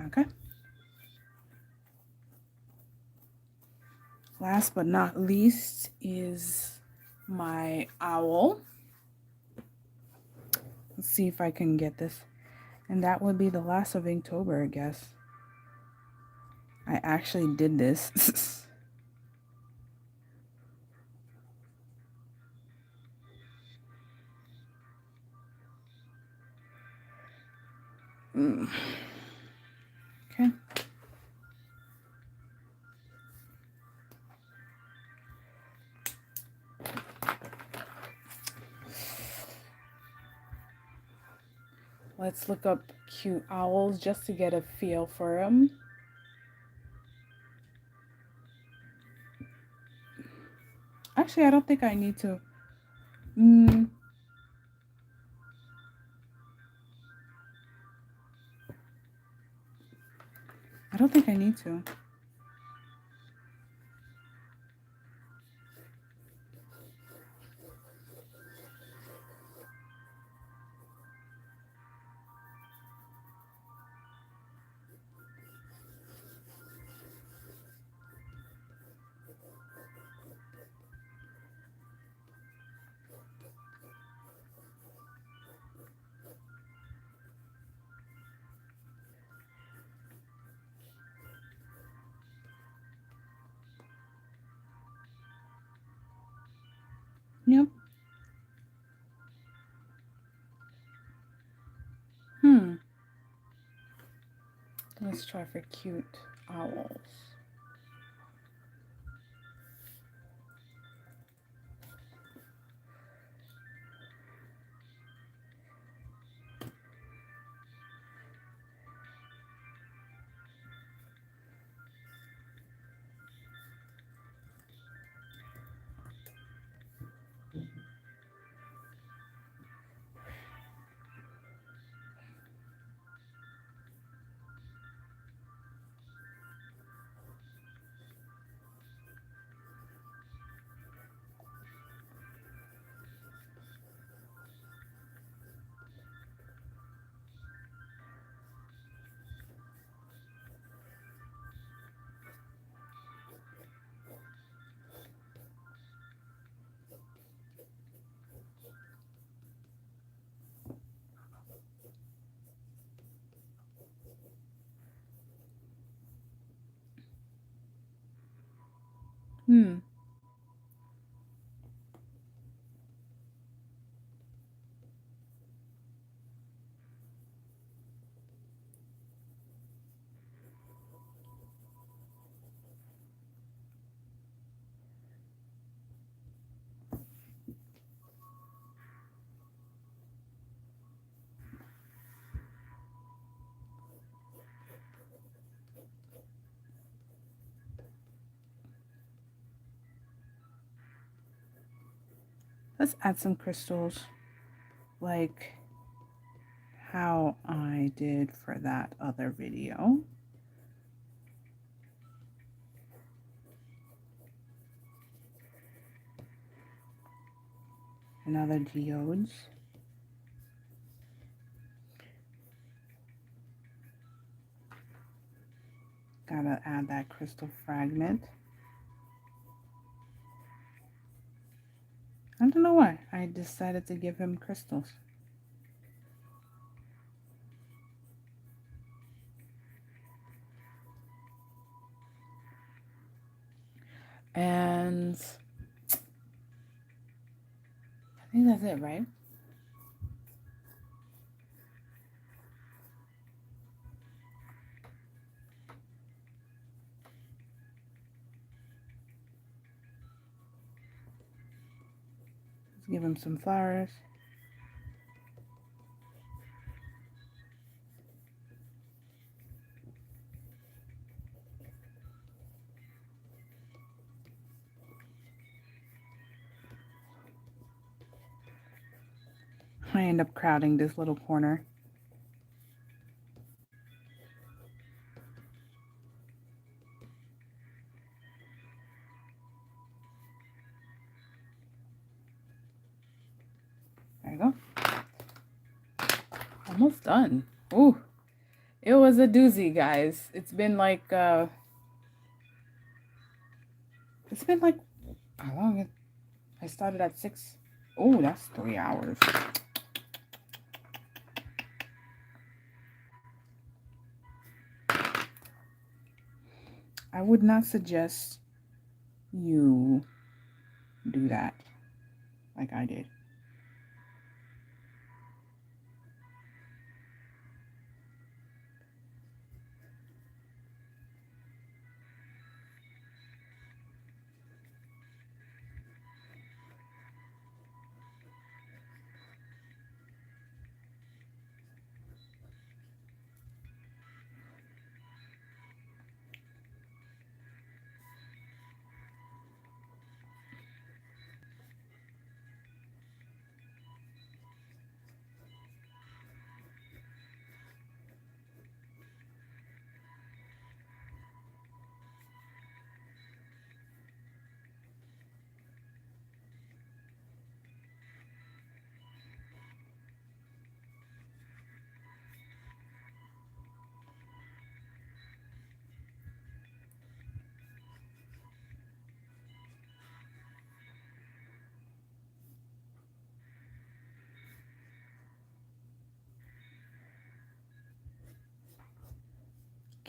Okay. Last but not least is my owl. Let's see if I can get this. And that would be the last of Inktober, I guess. I actually did this. Okay. Let's look up cute owls just to get a feel for them. Actually, I don't think I need to. I don't think I need to. Yep. Let's try for cute owls. Hmm. Let's add some crystals like how I did for that other video. Another geodes. Gotta add that crystal fragment. I don't know why. I decided to give him crystals. And I think that's it, right? Let's give him some flowers. I end up crowding this little corner. There you go. Almost done. Ooh, it was a doozy, guys. It's been like how long? I started at 6. Oh, that's 3 hours. I would not suggest you do that like I did.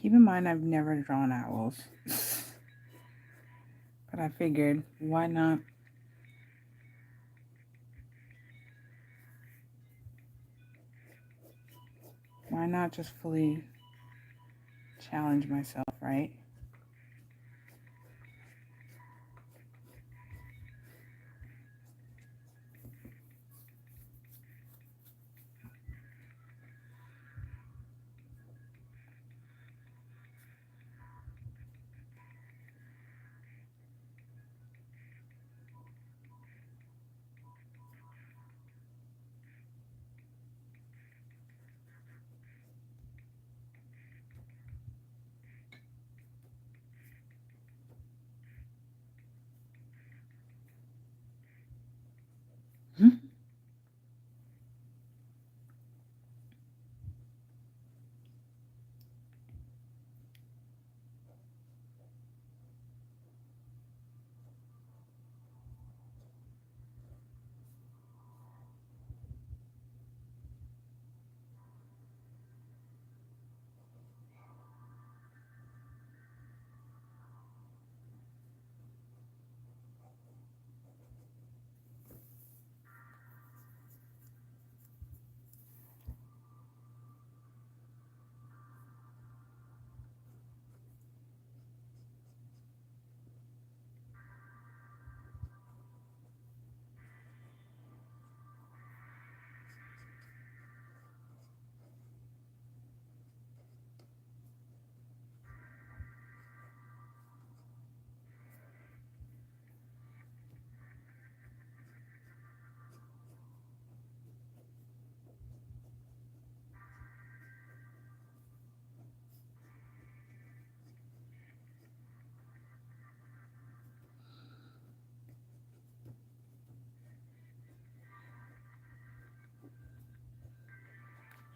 Keep in mind, I've never drawn owls. But I figured, why not? Why not just fully challenge myself, right?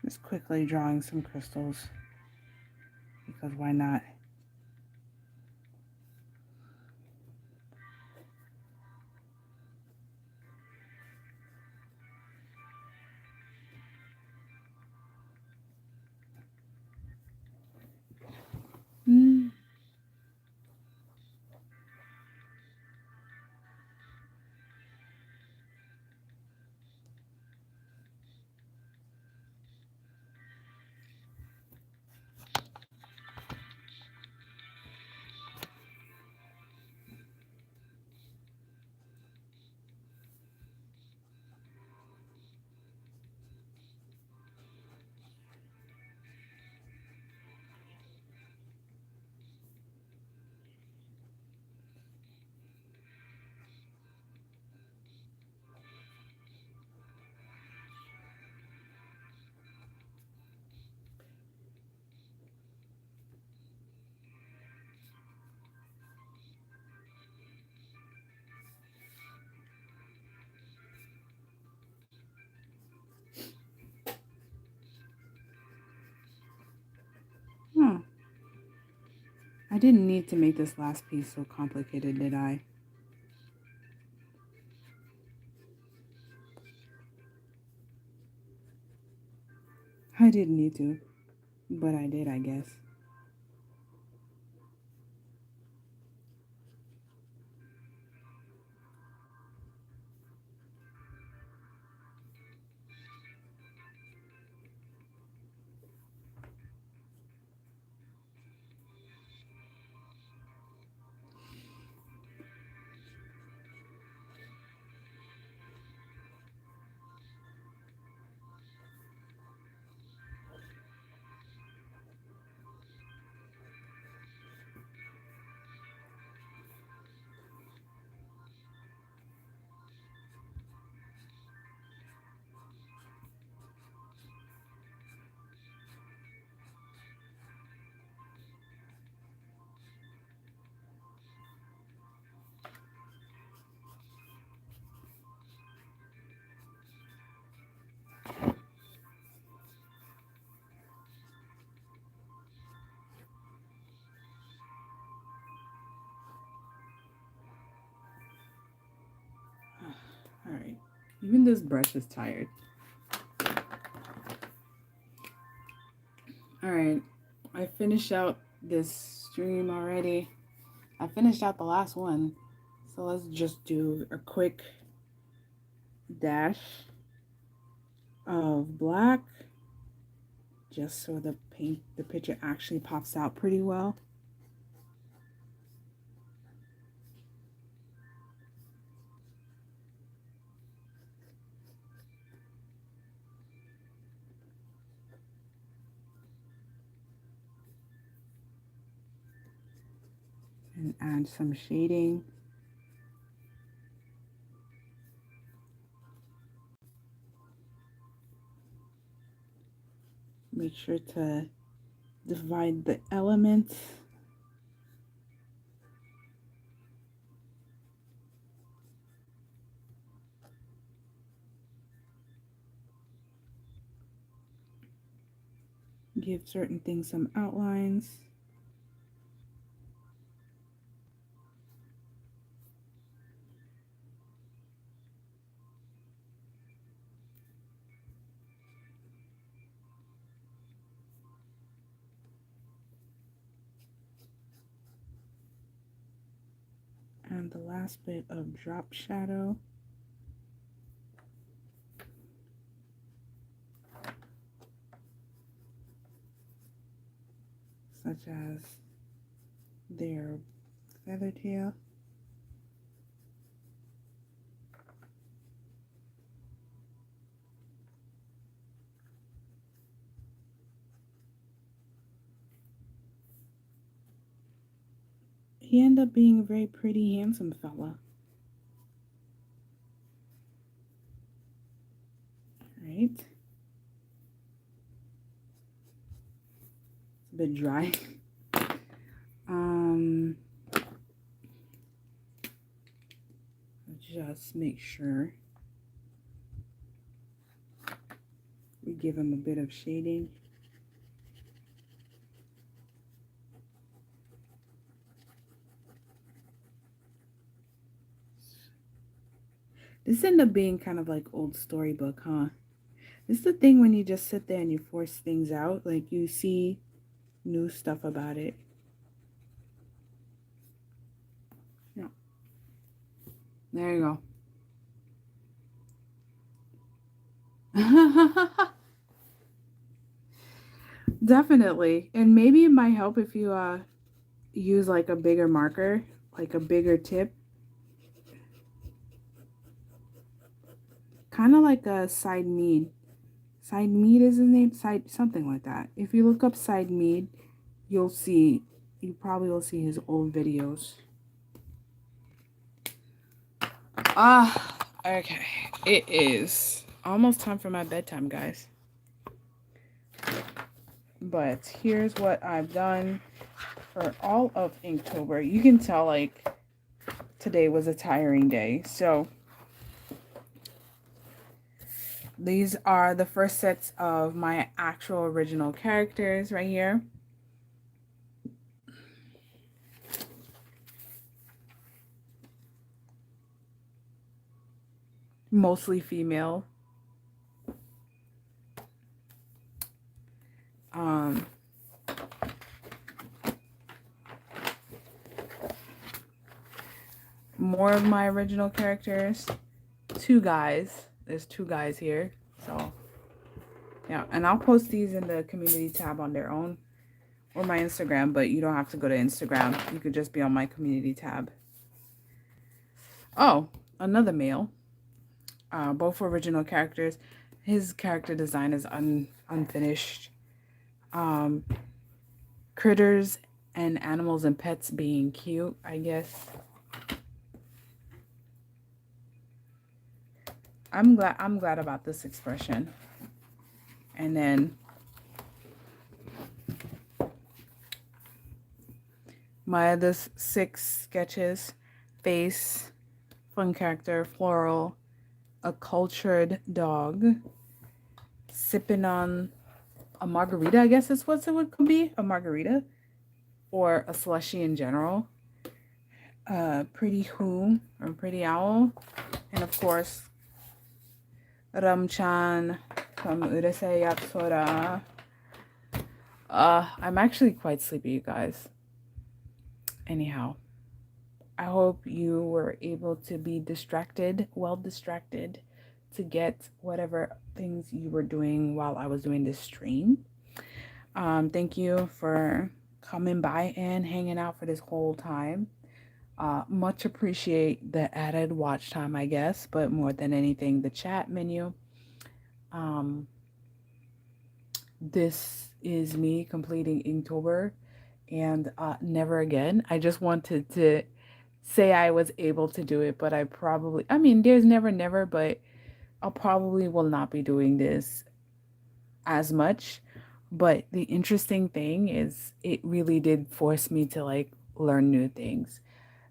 Just quickly drawing some crystals, because why not? Mm. Huh. I didn't need to make this last piece so complicated, did I? I didn't need to, but I did, I guess. All right. Even this brush is tired. All right. I finished out this stream already. I finished out the last one. So let's just do a quick dash of black just so the picture actually pops out pretty well. And add some shading. Make sure to divide the elements. Give certain things some outlines. And the last bit of drop shadow. Such as their feather tail. He ended up being a very pretty, handsome fella. Right? It's a bit dry. Just make sure we give him a bit of shading. This ended up being kind of like old storybook, huh? This is the thing when you just sit there and you force things out, like you see new stuff about it. Yeah. There you go. Definitely. And maybe it might help if you use like a bigger marker, like a bigger tip. Kind of like a Side Mead. Side Mead is his name? Side something like that. If you look up Side Mead, you probably will see his old videos. Okay. It is almost time for my bedtime, guys. But here's what I've done for all of Inktober. You can tell like today was a tiring day. So these are the first sets of my actual original characters right here. Mostly female. More of my original characters. Two guys. There's two guys here. So, yeah. And I'll post these in the community tab on their own. Or my Instagram, but you don't have to go to Instagram. You could just be on my community tab. Oh, another male. Both original characters. His character design is unfinished. Critters and animals and pets being cute, I guess. I'm glad about this expression. And then my other 6 sketches: face, fun character, floral, a cultured dog, sipping on a margarita, I guess is what it could be, a margarita, or a slushy in general, pretty who, or pretty owl, and of course, Ramchan from Urusei Yatsura. I'm actually quite sleepy, you guys. Anyhow, I hope you were able to be distracted, well distracted, to get whatever things you were doing while I was doing this stream. Thank you for coming by and hanging out for this whole time. Much appreciate the added watch time, I guess, but more than anything, the chat menu. Um, this is me completing Inktober and never again. I just wanted to say I was able to do it, but I mean, there's never, never, but I'll probably will not be doing this as much. But the interesting thing is, it really did force me to like learn new things.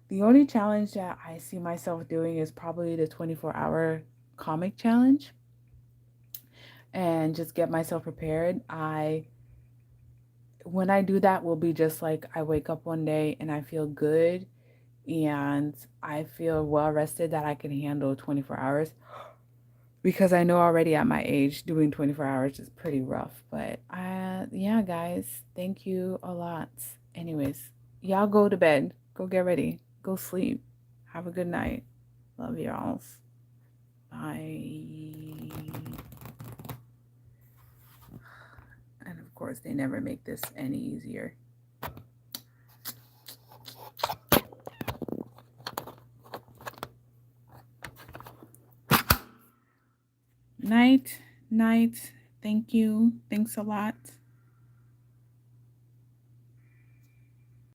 The only challenge that I see myself doing is probably the 24-hour comic challenge and just get myself prepared. When I do that, will be just like I wake up one day and I feel good and I feel well rested that I can handle 24 hours, because I know already at my age doing 24 hours is pretty rough. But yeah, guys, thank you a lot. Anyways, y'all go to bed, go get ready, go sleep, have a good night. Love y'all. Bye. And of course, they never make this any easier. Night, night. Thank you. Thanks a lot.